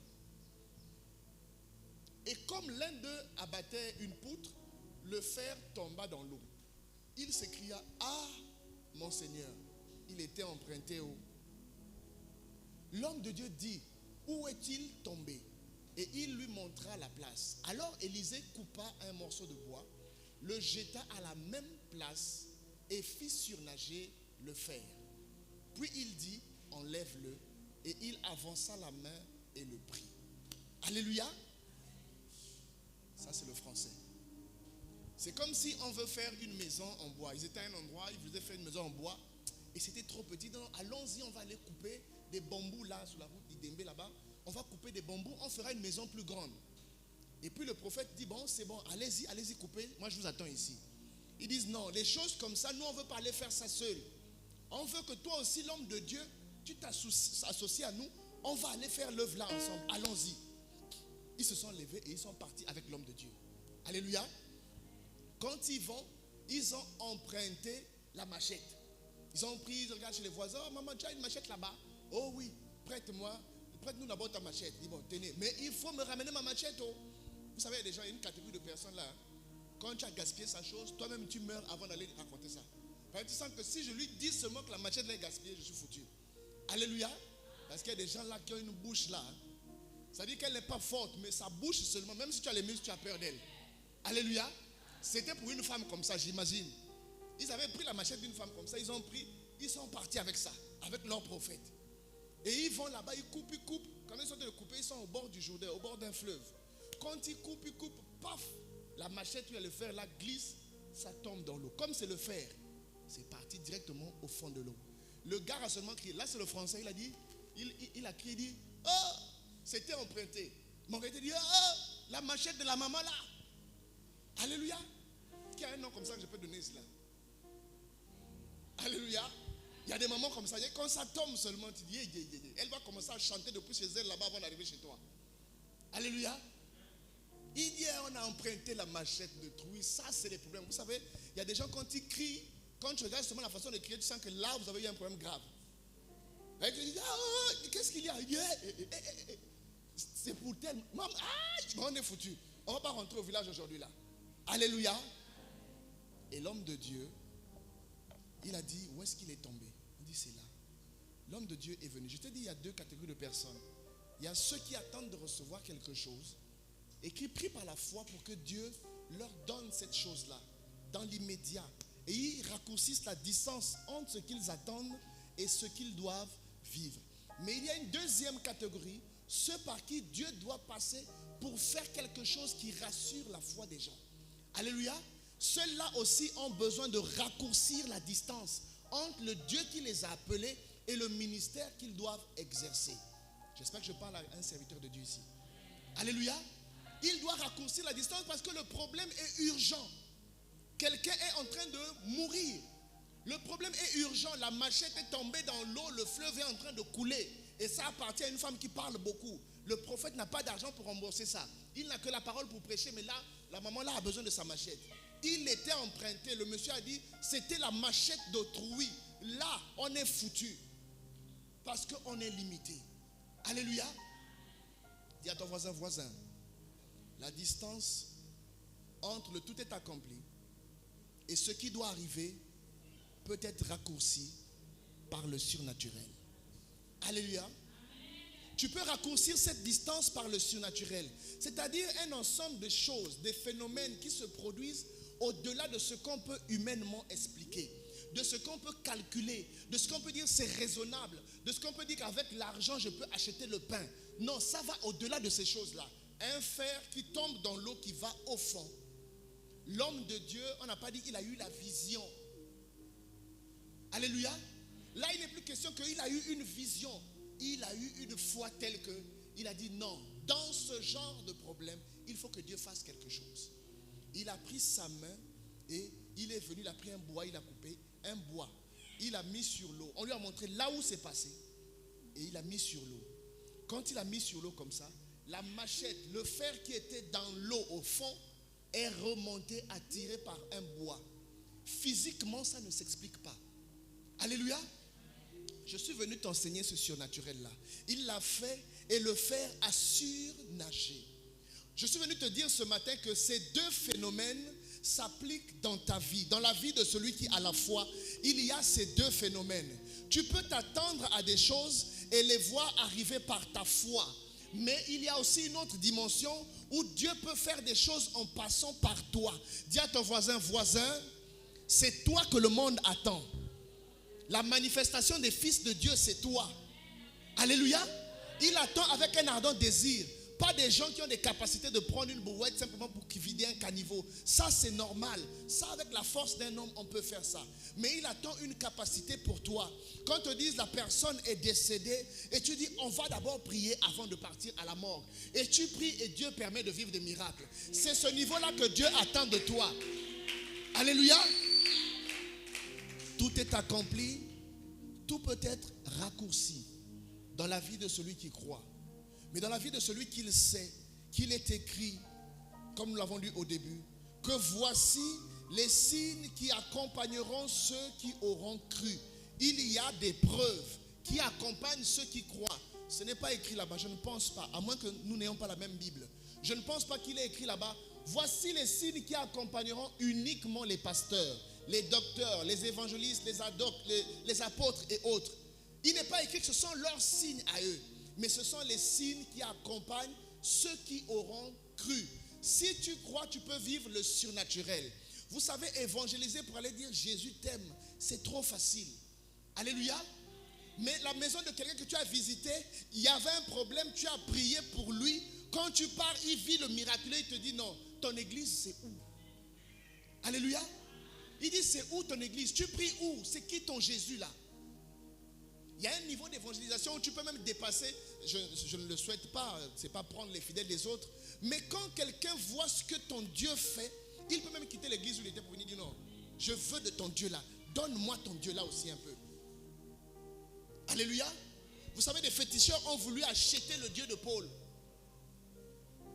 Et comme l'un d'eux abattait une poutre, le fer tomba dans l'eau. Il s'écria, ah, mon Seigneur, il était emprunté haut. L'homme de Dieu dit, où est-il tombé? Et il lui montra la place. Alors Élisée coupa un morceau de bois, le jeta à la même place et fit surnager le fer. Puis il dit, enlève-le. Et il avança la main et le prit. Alléluia. Ça c'est le français. C'est comme si on veut faire une maison en bois. Ils étaient à un endroit, ils voulaient faire une maison en bois. Et c'était trop petit. Donc allons-y, on va aller couper des bambous là, sur la route d'Idembe là-bas. On va couper des bambous, on fera une maison plus grande. Et puis le prophète dit, bon c'est bon, allez-y couper, moi je vous attends ici. Ils disent non, les choses comme ça, nous on ne veut pas aller faire ça seul. On veut que toi aussi, l'homme de Dieu, tu t'associes à nous, on va aller faire l'œuvre là ensemble, allons-y. Ils se sont levés et ils sont partis avec l'homme de Dieu. Alléluia. Quand ils vont, ils ont emprunté la machette. Ils ont pris, ils regardent chez les voisins, oh, maman, tu as une machette là-bas? Oh oui, prête-nous d'abord ta machette. Ils disent, bon, tenez, mais il faut me ramener ma machette. Oh. Vous savez, il y a déjà une catégorie de personnes là. Quand tu as gaspillé sa chose, toi-même tu meurs avant d'aller raconter ça. Parce que tu sens que si je lui dis seulement que la machette est gaspillée, je suis foutu. Alléluia. Parce qu'il y a des gens là qui ont une bouche là. Ça veut dire qu'elle n'est pas forte, mais sa bouche seulement, même si tu as les muscles, tu as peur d'elle. Alléluia. C'était pour une femme comme ça, j'imagine. Ils avaient pris la machette d'une femme comme ça, ils sont partis avec ça, avec leur prophète. Et ils vont là-bas, ils coupent. Quand ils sont de couper, ils sont au bord du Jourdain, au bord d'un fleuve. Quand ils coupent, paf, la machette où il y a le fer là glisse, ça tombe dans l'eau. Comme c'est le fer, c'est parti directement au fond de l'eau. Le gars a seulement crié, là c'est le français, il a dit, il a crié, il dit, oh, c'était emprunté. Mon gars dit, oh, la machette de la maman là. Alléluia. Qui a un nom comme ça que je peux donner cela? Alléluia. Il y a des mamans comme ça. Quand ça tombe seulement, tu dis, elle va commencer à chanter depuis chez elle là-bas avant d'arriver chez toi. Alléluia. Hier, on a emprunté la machette de trouille. Ça, c'est les problèmes. Vous savez, il y a des gens quand ils crient, quand tu regardes seulement la façon de crier, tu sens que là, vous avez eu un problème grave. Et tu dis, qu'est-ce qu'il y a? C'est pour tel. On est foutu. On ne va pas rentrer au village aujourd'hui là. Alléluia. Et l'homme de Dieu, il a dit, où est-ce qu'il est tombé? Il dit, c'est là. L'homme de Dieu est venu. Je te dis, il y a deux catégories de personnes. Il y a ceux qui attendent de recevoir quelque chose et qui prient par la foi pour que Dieu leur donne cette chose-là dans l'immédiat. Et ils raccourcissent la distance entre ce qu'ils attendent et ce qu'ils doivent vivre. Mais il y a une deuxième catégorie, ceux par qui Dieu doit passer pour faire quelque chose qui rassure la foi des gens. Alléluia. Ceux-là aussi ont besoin de raccourcir la distance entre le Dieu qui les a appelés et le ministère qu'ils doivent exercer. J'espère que je parle à un serviteur de Dieu ici. Alléluia. Il doit raccourcir la distance parce que le problème est urgent. Quelqu'un est en train de mourir. Le problème est urgent. La machette est tombée dans l'eau, le fleuve est en train de couler. Et ça appartient à une femme qui parle beaucoup. Le prophète n'a pas d'argent pour rembourser ça. Il n'a que la parole pour prêcher, mais là, la maman là a besoin de sa machette. Il était emprunté. Le monsieur a dit, c'était la machette d'autrui. Là, on est foutu. Parce qu'on est limité. Alléluia. Dis à ton voisin, la distance entre le tout est accompli et ce qui doit arriver peut être raccourci par le surnaturel. Alléluia. Tu peux raccourcir cette distance par le surnaturel. C'est-à-dire un ensemble de choses, des phénomènes qui se produisent au-delà de ce qu'on peut humainement expliquer, de ce qu'on peut calculer, de ce qu'on peut dire c'est raisonnable, de ce qu'on peut dire qu'avec l'argent je peux acheter le pain. Non, ça va au-delà de ces choses-là. Un fer qui tombe dans l'eau qui va au fond. L'homme de Dieu, on n'a pas dit qu'il a eu la vision. Alléluia. Là, il n'est plus question qu'il a eu une vision. Il a eu une foi telle que il a dit non, dans ce genre de problème, il faut que Dieu fasse quelque chose. Il a pris sa main et il est venu, il a pris un bois, il a coupé un bois. Il a mis sur l'eau. On lui a montré là où c'est passé. Et il a mis sur l'eau. Quand il a mis sur l'eau comme ça, la machette, le fer qui était dans l'eau au fond, est remonté, attiré par un bois. Physiquement, ça ne s'explique pas. Alléluia. Je suis venu t'enseigner ce surnaturel-là. Il l'a fait et le fer a surnagé. Je suis venu te dire ce matin que ces deux phénomènes s'appliquent dans ta vie, dans la vie de celui qui a la foi. Il y a ces deux phénomènes. Tu peux t'attendre à des choses et les voir arriver par ta foi. Mais il y a aussi une autre dimension où Dieu peut faire des choses en passant par toi. Dis à ton voisin, c'est toi que le monde attend. La manifestation des fils de Dieu, c'est toi. Alléluia. Il attend avec un ardent désir. Pas des gens qui ont des capacités de prendre une brouette simplement pour vider un caniveau. Ça, c'est normal. Ça, avec la force d'un homme, on peut faire ça. Mais il attend une capacité pour toi. Quand on te dise la personne est décédée, et tu dis, on va d'abord prier avant de partir à la morgue. Et tu pries et Dieu permet de vivre des miracles. C'est ce niveau-là que Dieu attend de toi. Alléluia. Tout est accompli. Tout peut être raccourci dans la vie de celui qui croit. Mais dans la vie de celui qui le sait, qu'il est écrit, comme nous l'avons lu au début, que voici les signes qui accompagneront ceux qui auront cru. Il y a des preuves qui accompagnent ceux qui croient. Ce n'est pas écrit là-bas, je ne pense pas, à moins que nous n'ayons pas la même Bible. Je ne pense pas qu'il est écrit là-bas. Voici les signes qui accompagneront uniquement les pasteurs, les docteurs, les évangélistes, les apôtres et autres. Il n'est pas écrit que ce sont leurs signes à eux. Mais ce sont les signes qui accompagnent ceux qui auront cru. Si tu crois, tu peux vivre le surnaturel. Vous savez, évangéliser pour aller dire Jésus t'aime, c'est trop facile. Alléluia. Mais la maison de quelqu'un que tu as visité, il y avait un problème, tu as prié pour lui. Quand tu pars, il vit le miraculeux, il te dit non, ton église c'est où? Alléluia. Il dit c'est où ton église? Tu pries où? C'est qui ton Jésus là? Il y a un niveau d'évangélisation où tu peux même dépasser, je ne le souhaite pas, c'est pas prendre les fidèles des autres, mais quand quelqu'un voit ce que ton Dieu fait, il peut même quitter l'église où il était pour venir dire non, je veux de ton Dieu là, donne-moi ton Dieu là aussi un peu. Alléluia. Vous savez, des féticheurs ont voulu acheter le Dieu de Paul.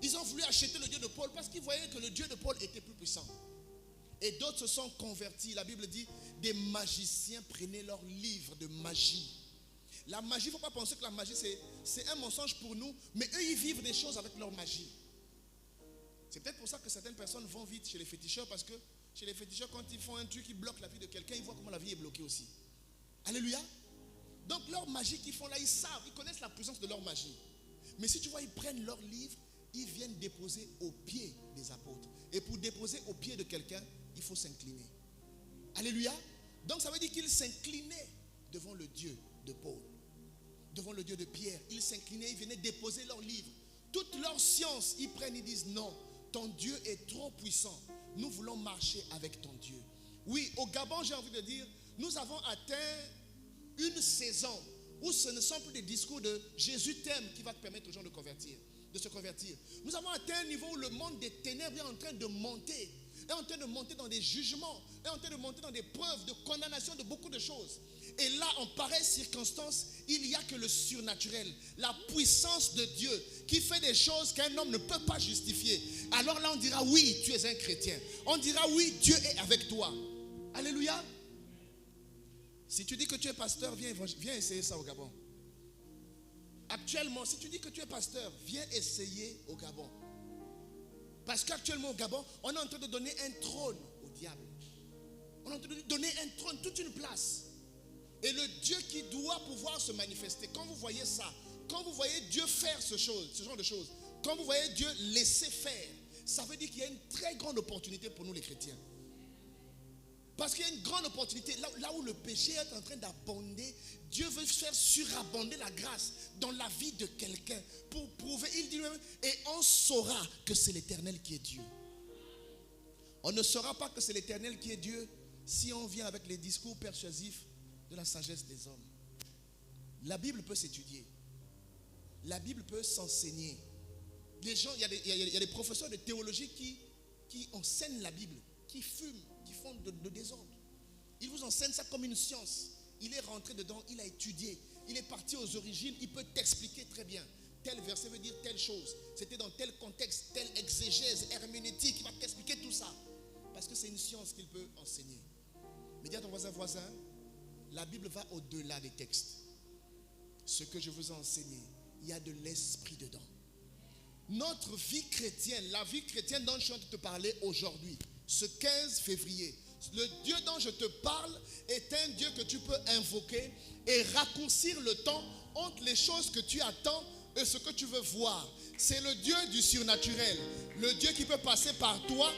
Ils ont voulu acheter le Dieu de Paul parce qu'ils voyaient que le Dieu de Paul était plus puissant. Et d'autres se sont convertis. La Bible dit, des magiciens prenaient leurs livres de magie. La magie, il ne faut pas penser que la magie c'est un mensonge pour nous, mais eux ils vivent des choses avec leur magie. C'est peut-être pour ça que certaines personnes vont vite chez les féticheurs, parce que chez les féticheurs, quand ils font un truc qui bloque la vie de quelqu'un, ils voient comment la vie est bloquée aussi. Alléluia. Donc leur magie qu'ils font là, ils savent, ils connaissent la puissance de leur magie. Mais si tu vois, ils prennent leurs livres, ils viennent déposer aux pieds des apôtres. Et pour déposer aux pieds de quelqu'un, il faut s'incliner. Alléluia. Donc ça veut dire qu'ils s'inclinaient devant le Dieu de Paul, devant le Dieu de Pierre. Ils s'inclinaient, ils venaient déposer leurs livres. Toute leur science, ils prennent, ils disent non, ton Dieu est trop puissant. nous voulons marcher avec ton Dieu. Oui, au Gabon, j'ai envie de dire, nous avons atteint une saison où ce ne sont plus des discours de Jésus t'aime qui va te permettre aux gens de se convertir. Nous avons atteint un niveau où le monde des ténèbres est en train de monter. Est en train de monter dans des jugements, est en train de monter dans des preuves de condamnation de beaucoup de choses. Et là, en pareille circonstance, il n'y a que le surnaturel, la puissance de Dieu qui fait des choses qu'un homme ne peut pas justifier. Alors là, on dira oui, tu es un chrétien. On dira oui, Dieu est avec toi. Alléluia. Si tu dis que tu es pasteur, viens essayer ça au Gabon. Actuellement, si tu dis que tu es pasteur, viens essayer au Gabon. Parce qu'actuellement au Gabon, on est en train de donner un trône au diable. On est en train de lui donner un trône, toute une place. Et le Dieu qui doit pouvoir se manifester, quand vous voyez ça, quand vous voyez Dieu faire ce genre de choses, quand vous voyez Dieu laisser faire, ça veut dire qu'il y a une très grande opportunité pour nous les chrétiens. Parce qu'il y a une grande opportunité, là où le péché est en train d'abonder, Dieu veut faire surabonder la grâce dans la vie de quelqu'un pour prouver, il dit même, et on saura que c'est l'Éternel qui est Dieu. On ne saura pas que c'est l'Éternel qui est Dieu si on vient avec les discours persuasifs de la sagesse des hommes. La Bible peut s'étudier. La Bible peut s'enseigner. Les gens, il y a des professeurs de théologie qui enseignent la Bible, qui fument, qui font de désordre. Ils vous enseignent ça comme une science. Il est rentré dedans, il a étudié, il est parti aux origines, il peut t'expliquer très bien. Tel verset veut dire telle chose. C'était dans tel contexte, telle exégèse, herméneutique, il va t'expliquer tout ça. Parce que c'est une science qu'il peut enseigner. Mais dis à ton voisin, la Bible va au-delà des textes. Ce que je vous ai enseigné, il y a de l'esprit dedans. Notre vie chrétienne, la vie chrétienne dont je suis en train de te parler aujourd'hui, ce 15 février, le Dieu dont je te parle est un Dieu que tu peux invoquer et raccourcir le temps entre les choses que tu attends et ce que tu veux voir. C'est le Dieu du surnaturel, le Dieu qui peut passer par toi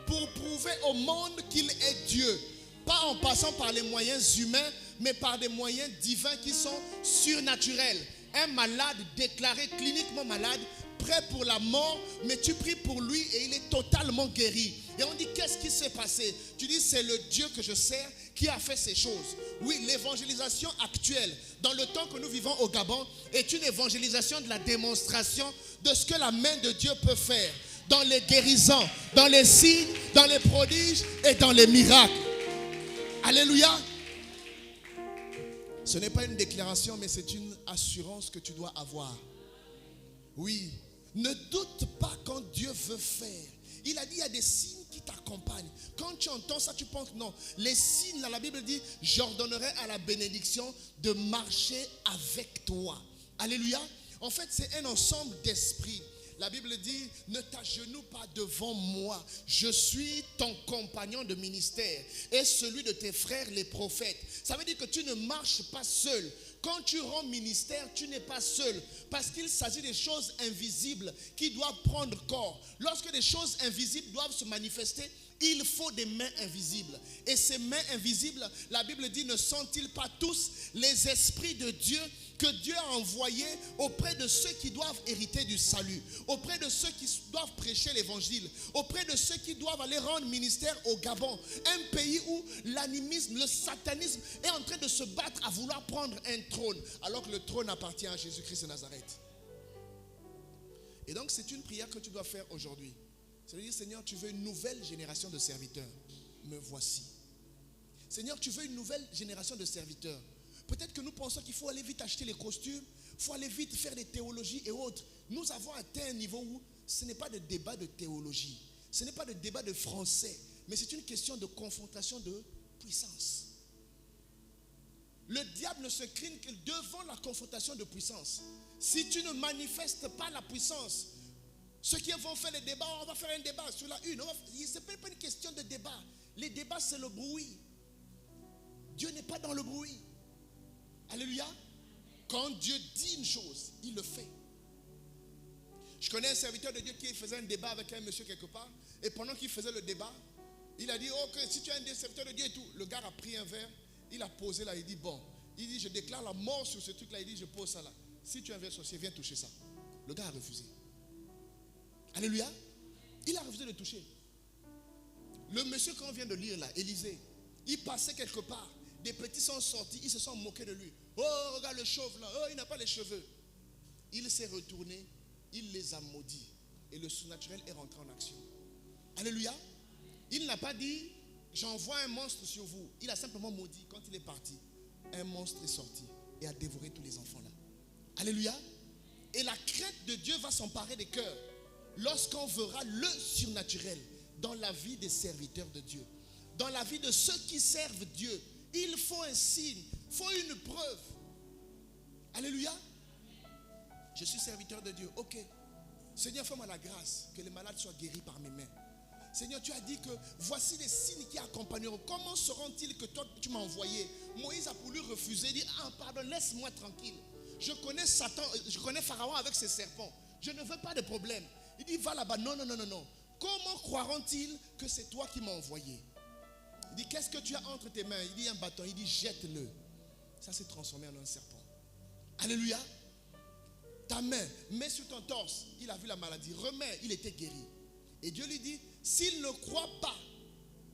pour prouver au monde qu'il est Dieu. Pas en passant par les moyens humains, mais par des moyens divins qui sont surnaturels. Un malade déclaré cliniquement malade, prêt pour la mort, mais tu pries pour lui et il est totalement guéri. Et on dit, qu'est-ce qui s'est passé? Tu dis, c'est le Dieu que je sers qui a fait ces choses. Oui, l'évangélisation actuelle, dans le temps que nous vivons au Gabon, est une évangélisation de la démonstration de ce que la main de Dieu peut faire. Dans les guérisons, dans les signes, dans les prodiges et dans les miracles. Alléluia. Ce n'est pas une déclaration, mais c'est une assurance que tu dois avoir. Oui. Ne doute pas quand Dieu veut faire. Il a dit, il y a des signes qui t'accompagnent. Quand tu entends ça, tu penses non. Les signes, là, la Bible dit, j'ordonnerai à la bénédiction de marcher avec toi. Alléluia. En fait, c'est un ensemble d'esprits. La Bible dit, ne t'agenouille pas devant moi. Je suis ton compagnon de ministère et celui de tes frères les prophètes. Ça veut dire que tu ne marches pas seul. Quand tu rends ministère, tu n'es pas seul. Parce qu'il s'agit des choses invisibles qui doivent prendre corps. Lorsque des choses invisibles doivent se manifester, il faut des mains invisibles. Et ces mains invisibles, la Bible dit, ne sont-ils pas tous les esprits de Dieu que Dieu a envoyés auprès de ceux qui doivent hériter du salut, auprès de ceux qui doivent prêcher l'évangile, auprès de ceux qui doivent aller rendre ministère au Gabon, un pays où l'animisme, le satanisme est en train de se battre à vouloir prendre un trône, alors que le trône appartient à Jésus-Christ de Nazareth. Et donc c'est une prière que tu dois faire aujourd'hui. C'est-à-dire, Seigneur, tu veux une nouvelle génération de serviteurs. Me voici. Seigneur, tu veux une nouvelle génération de serviteurs. Peut-être que nous pensons qu'il faut aller vite acheter les costumes, il faut aller vite faire des théologies et autres. Nous avons atteint un niveau où ce n'est pas de débat de théologie, ce n'est pas de débat de français, mais c'est une question de confrontation de puissance. Le diable ne se crine que devant la confrontation de puissance. Si tu ne manifestes pas la puissance, ceux qui vont faire les débats, on va faire un débat sur la une. Ce n'est pas une question de débat. Les débats, c'est le bruit. Dieu n'est pas dans le bruit. Alléluia. Quand Dieu dit une chose, il le fait. Je connais un serviteur de Dieu qui faisait un débat avec un monsieur quelque part. Et pendant qu'il faisait le débat, il a dit, ok, si tu es un serviteur de Dieu et tout. Le gars a pris un verre, il a posé là, il dit, bon. Il dit, je déclare la mort sur ce truc là. Il dit, je pose ça là. Si tu es un verre sorcier, viens toucher ça. Le gars a refusé. Alléluia. Il a refusé de toucher. Le monsieur qu'on vient de lire là, Élisée, il passait quelque part. Des petits sont sortis, ils se sont moqués de lui. Oh, regarde le chauve là, oh, il n'a pas les cheveux. Il s'est retourné, il les a maudits. Et le surnaturel est rentré en action. Alléluia. Il n'a pas dit, j'envoie un monstre sur vous. Il a simplement maudit. Quand il est parti, un monstre est sorti et a dévoré tous les enfants là. Alléluia. Et la crainte de Dieu va s'emparer des cœurs lorsqu'on verra le surnaturel dans la vie des serviteurs de Dieu. Dans la vie de ceux qui servent Dieu. Il faut un signe, il faut une preuve. Alléluia. Je suis serviteur de Dieu. Ok. Seigneur, fais-moi la grâce que les malades soient guéris par mes mains. Seigneur, tu as dit que voici les signes qui accompagneront. Comment seront-ils que toi tu m'as envoyé? Moïse a voulu refuser, dit, ah pardon, laisse-moi tranquille. Je connais Satan, je connais Pharaon avec ses serpents. Je ne veux pas de problème. Il dit, va là-bas. Non, non, non, non, non. Comment croiront-ils que c'est toi qui m'as envoyé? Il dit, qu'est-ce que tu as entre tes mains? Il dit, un bâton. Il dit, jette-le. Ça s'est transformé en un serpent. Alléluia. Ta main, mets sur ton torse. Il a vu la maladie. Remets, il était guéri. Et Dieu lui dit, s'ils ne croient pas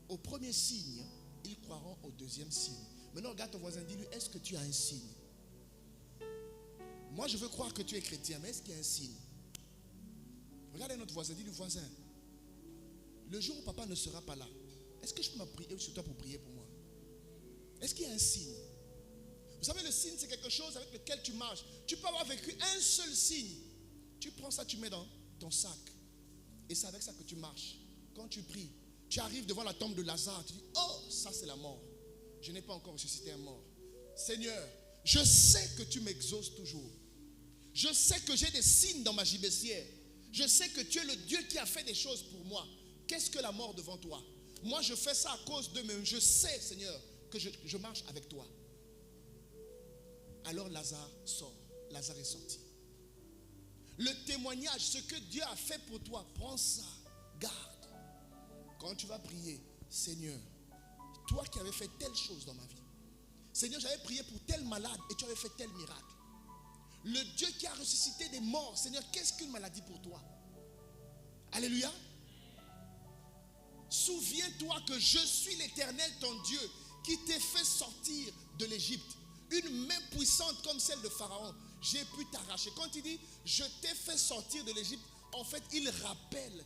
au premier signe, ils croiront au deuxième signe. Maintenant, regarde ton voisin, dis-lui, est-ce que tu as un signe? Moi, je veux croire que tu es chrétien, mais est-ce qu'il y a un signe? Regardez notre voisin, dis-lui, voisin, le jour où papa ne sera pas là, est-ce que je peux m'appuyer sur toi pour prier pour moi? Est-ce qu'il y a un signe? Vous savez, le signe, c'est quelque chose avec lequel tu marches. Tu peux avoir vécu un seul signe. Tu prends ça, tu mets dans ton sac. Et c'est avec ça que tu marches. Quand tu pries, tu arrives devant la tombe de Lazare. Tu dis, oh, ça c'est la mort. Je n'ai pas encore ressuscité un mort. Seigneur, je sais que tu m'exauces toujours. Je sais que j'ai des signes dans ma gibecière. Je sais que tu es le Dieu qui a fait des choses pour moi. Qu'est-ce que la mort devant toi? Moi, je fais ça à cause de moi. Je sais, Seigneur, que je marche avec toi. Alors Lazare sort. Lazare est sorti. Le témoignage, ce que Dieu a fait pour toi, prends ça, garde. Quand tu vas prier, Seigneur, toi qui avais fait telle chose dans ma vie. Seigneur, j'avais prié pour tel malade et tu avais fait tel miracle. Le Dieu qui a ressuscité des morts, Seigneur, qu'est-ce qu'une maladie pour toi? Alléluia. Souviens-toi que je suis l'Éternel, ton Dieu, qui t'ai fait sortir de l'Égypte. Une main puissante comme celle de Pharaon, j'ai pu t'arracher. Quand il dit, je t'ai fait sortir de l'Égypte, en fait, il rappelle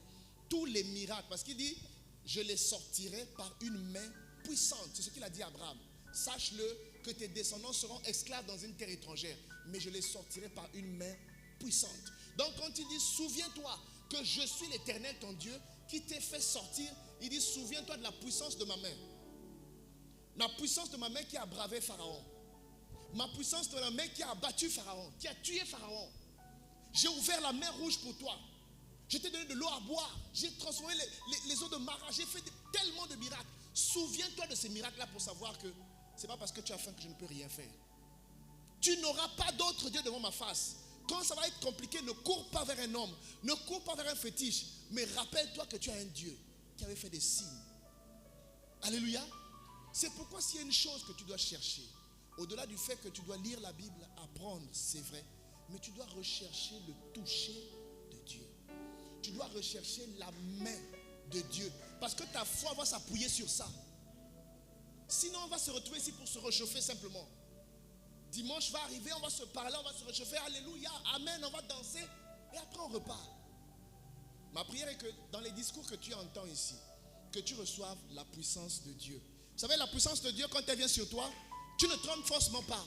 tous les miracles. Parce qu'il dit, je les sortirai par une main puissante. C'est ce qu'il a dit à Abraham. Sache-le que tes descendants seront esclaves dans une terre étrangère, mais je les sortirai par une main puissante. Donc quand il dit, souviens-toi que je suis l'Éternel, ton Dieu, qui t'ai fait sortir, il dit, souviens-toi de la puissance de ma main. La puissance de ma main qui a bravé Pharaon. Ma puissance de la main qui a abattu Pharaon, qui a tué Pharaon. J'ai ouvert la mer rouge pour toi. Je t'ai donné de l'eau à boire. J'ai transformé les eaux de Mara. J'ai fait tellement de miracles. Souviens-toi de ces miracles-là pour savoir que ce n'est pas parce que tu as faim que je ne peux rien faire. Tu n'auras pas d'autre Dieu devant ma face. Quand ça va être compliqué, ne cours pas vers un homme. Ne cours pas vers un fétiche. Mais rappelle-toi que tu as un Dieu qui avait fait des signes. Alléluia. C'est pourquoi s'il y a une chose que tu dois chercher, au-delà du fait que tu dois lire la Bible, apprendre, c'est vrai, mais tu dois rechercher le toucher de Dieu. Tu dois rechercher la main de Dieu. Parce que ta foi va s'appuyer sur ça. Sinon, on va se retrouver ici pour se réchauffer simplement. Dimanche va arriver, on va se parler, on va se réchauffer. Alléluia, amen, on va danser. Et après, on repart. Ma prière est que dans les discours que tu entends ici, que tu reçoives la puissance de Dieu. Vous savez, la puissance de Dieu, quand elle vient sur toi, tu ne trembles forcément pas.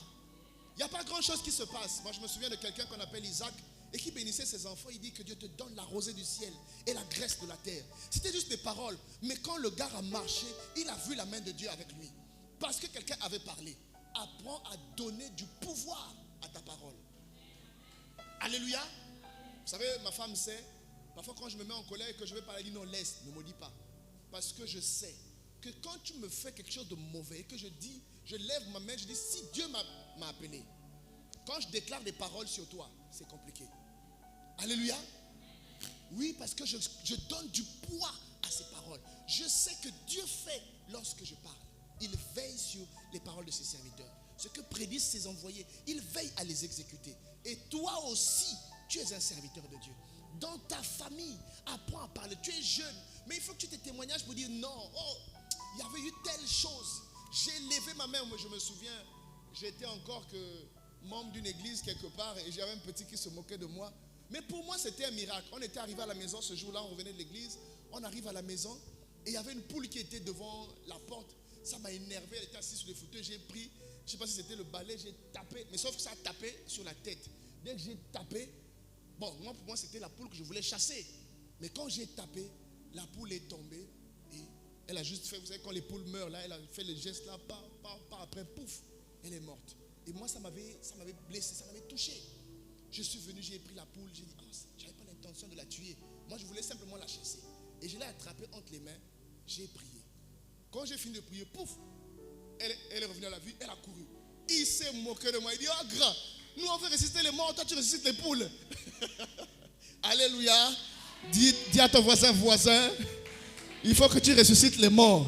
Il n'y a pas grand chose qui se passe. Moi, je me souviens de quelqu'un qu'on appelle Isaac et qui bénissait ses enfants. Il dit que Dieu te donne la rosée du ciel et la graisse de la terre. C'était juste des paroles. Mais quand le gars a marché, il a vu la main de Dieu avec lui. Parce que quelqu'un avait parlé. Apprends à donner du pouvoir à ta parole. Alléluia. Vous savez, ma femme sait, parfois quand je me mets en colère et que je vais parler, elle dit non, laisse, ne me dis pas. Parce que je sais que quand tu me fais quelque chose de mauvais et que je dis, je lève ma main, je dis, si Dieu m'a appelé, quand je déclare des paroles sur toi, c'est compliqué. Alléluia. Oui, parce que je donne du poids à ces paroles. Je sais que Dieu fait lorsque je parle. Il veille sur les paroles de ses serviteurs. Ce que prédisent ses envoyés, il veille à les exécuter. Et toi aussi, tu es un serviteur de Dieu. Dans ta famille, apprends à parler. Tu es jeune, mais il faut que tu aies des témoignages pour dire non. Oh, il y avait eu telle chose. J'ai levé ma main. Moi, je me souviens, j'étais encore que membre d'une église quelque part et j'avais un petit qui se moquait de moi. Mais pour moi, c'était un miracle. On était arrivé à la maison ce jour-là, on revenait de l'église. On arrive à la maison et il y avait une poule qui était devant la porte. Ça m'a énervé. Elle était assise sur le fauteuil. J'ai pris, je ne sais pas si c'était le balai, j'ai tapé. Mais sauf que ça a tapé sur la tête. Dès que j'ai tapé, bon, moi, pour moi, c'était la poule que je voulais chasser. Mais quand j'ai tapé, la poule est tombée. Et elle a juste fait, vous savez, quand les poules meurent, là, elle a fait le geste là, après, pouf, elle est morte. Et moi, ça m'avait blessé, ça m'avait touché. Je suis venu, j'ai pris la poule, j'ai dit, je n'avais pas l'intention de la tuer. Moi, je voulais simplement la chasser. Et je l'ai attrapée entre les mains, j'ai prié. Quand j'ai fini de prier, pouf, elle est revenue à la vie, elle a couru. Il s'est moqué de moi, il dit, grand, nous on veut ressusciter les morts, toi tu ressuscites les poules. Alléluia. Dis à ton voisin, il faut que tu ressuscites les morts,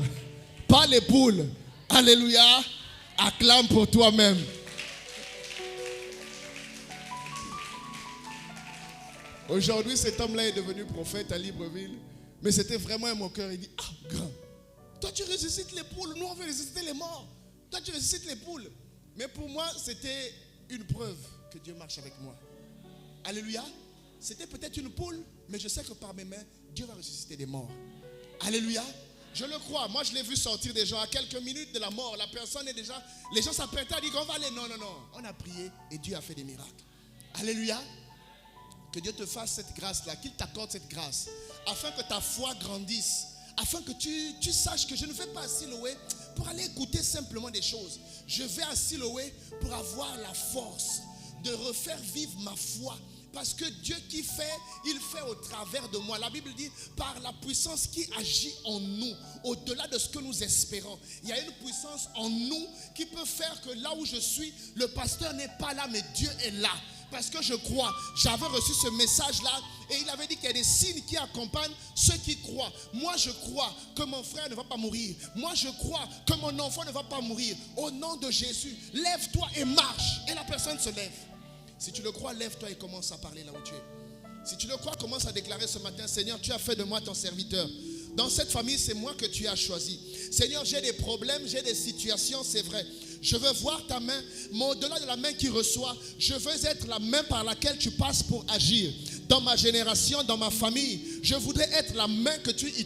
pas les poules. Alléluia. Acclame pour toi-même. Aujourd'hui, cet homme-là est devenu prophète à Libreville. Mais c'était vraiment un moqueur. Il dit, grand, toi tu ressuscites les poules, nous on veut ressusciter les morts. Toi tu ressuscites les poules. Mais pour moi, c'était une preuve que Dieu marche avec moi. Alléluia. C'était peut-être une poule, mais je sais que par mes mains, Dieu va ressusciter des morts. Alléluia. Je le crois. Moi, je l'ai vu sortir des gens à quelques minutes de la mort. La personne est déjà... Les gens s'apprêtaient à dire qu'on va aller. Non. On a prié et Dieu a fait des miracles. Alléluia. Que Dieu te fasse cette grâce-là, qu'il t'accorde cette grâce, afin que ta foi grandisse, afin que tu saches que je ne vais pas à Siloé pour aller écouter simplement des choses. Je vais à Siloé pour avoir la force de refaire vivre ma foi. Parce que Dieu qui fait, il fait au travers de moi. La Bible dit, par la puissance qui agit en nous, au-delà de ce que nous espérons. Il y a une puissance en nous qui peut faire que là où je suis, le pasteur n'est pas là, mais Dieu est là. Parce que je crois, j'avais reçu ce message-là et il avait dit qu'il y a des signes qui accompagnent ceux qui croient. Moi, je crois que mon frère ne va pas mourir. Moi, je crois que mon enfant ne va pas mourir. Au nom de Jésus, lève-toi et marche. Et la personne se lève. Si tu le crois, lève-toi et commence à parler là où tu es. Si tu le crois, commence à déclarer ce matin, Seigneur, tu as fait de moi ton serviteur. Dans cette famille, c'est moi que tu as choisi. Seigneur, j'ai des problèmes, j'ai des situations, c'est vrai. Je veux voir ta main, mais au-delà de la main qui reçoit, je veux être la main par laquelle tu passes pour agir. Dans ma génération, dans ma famille, je voudrais être la main que tu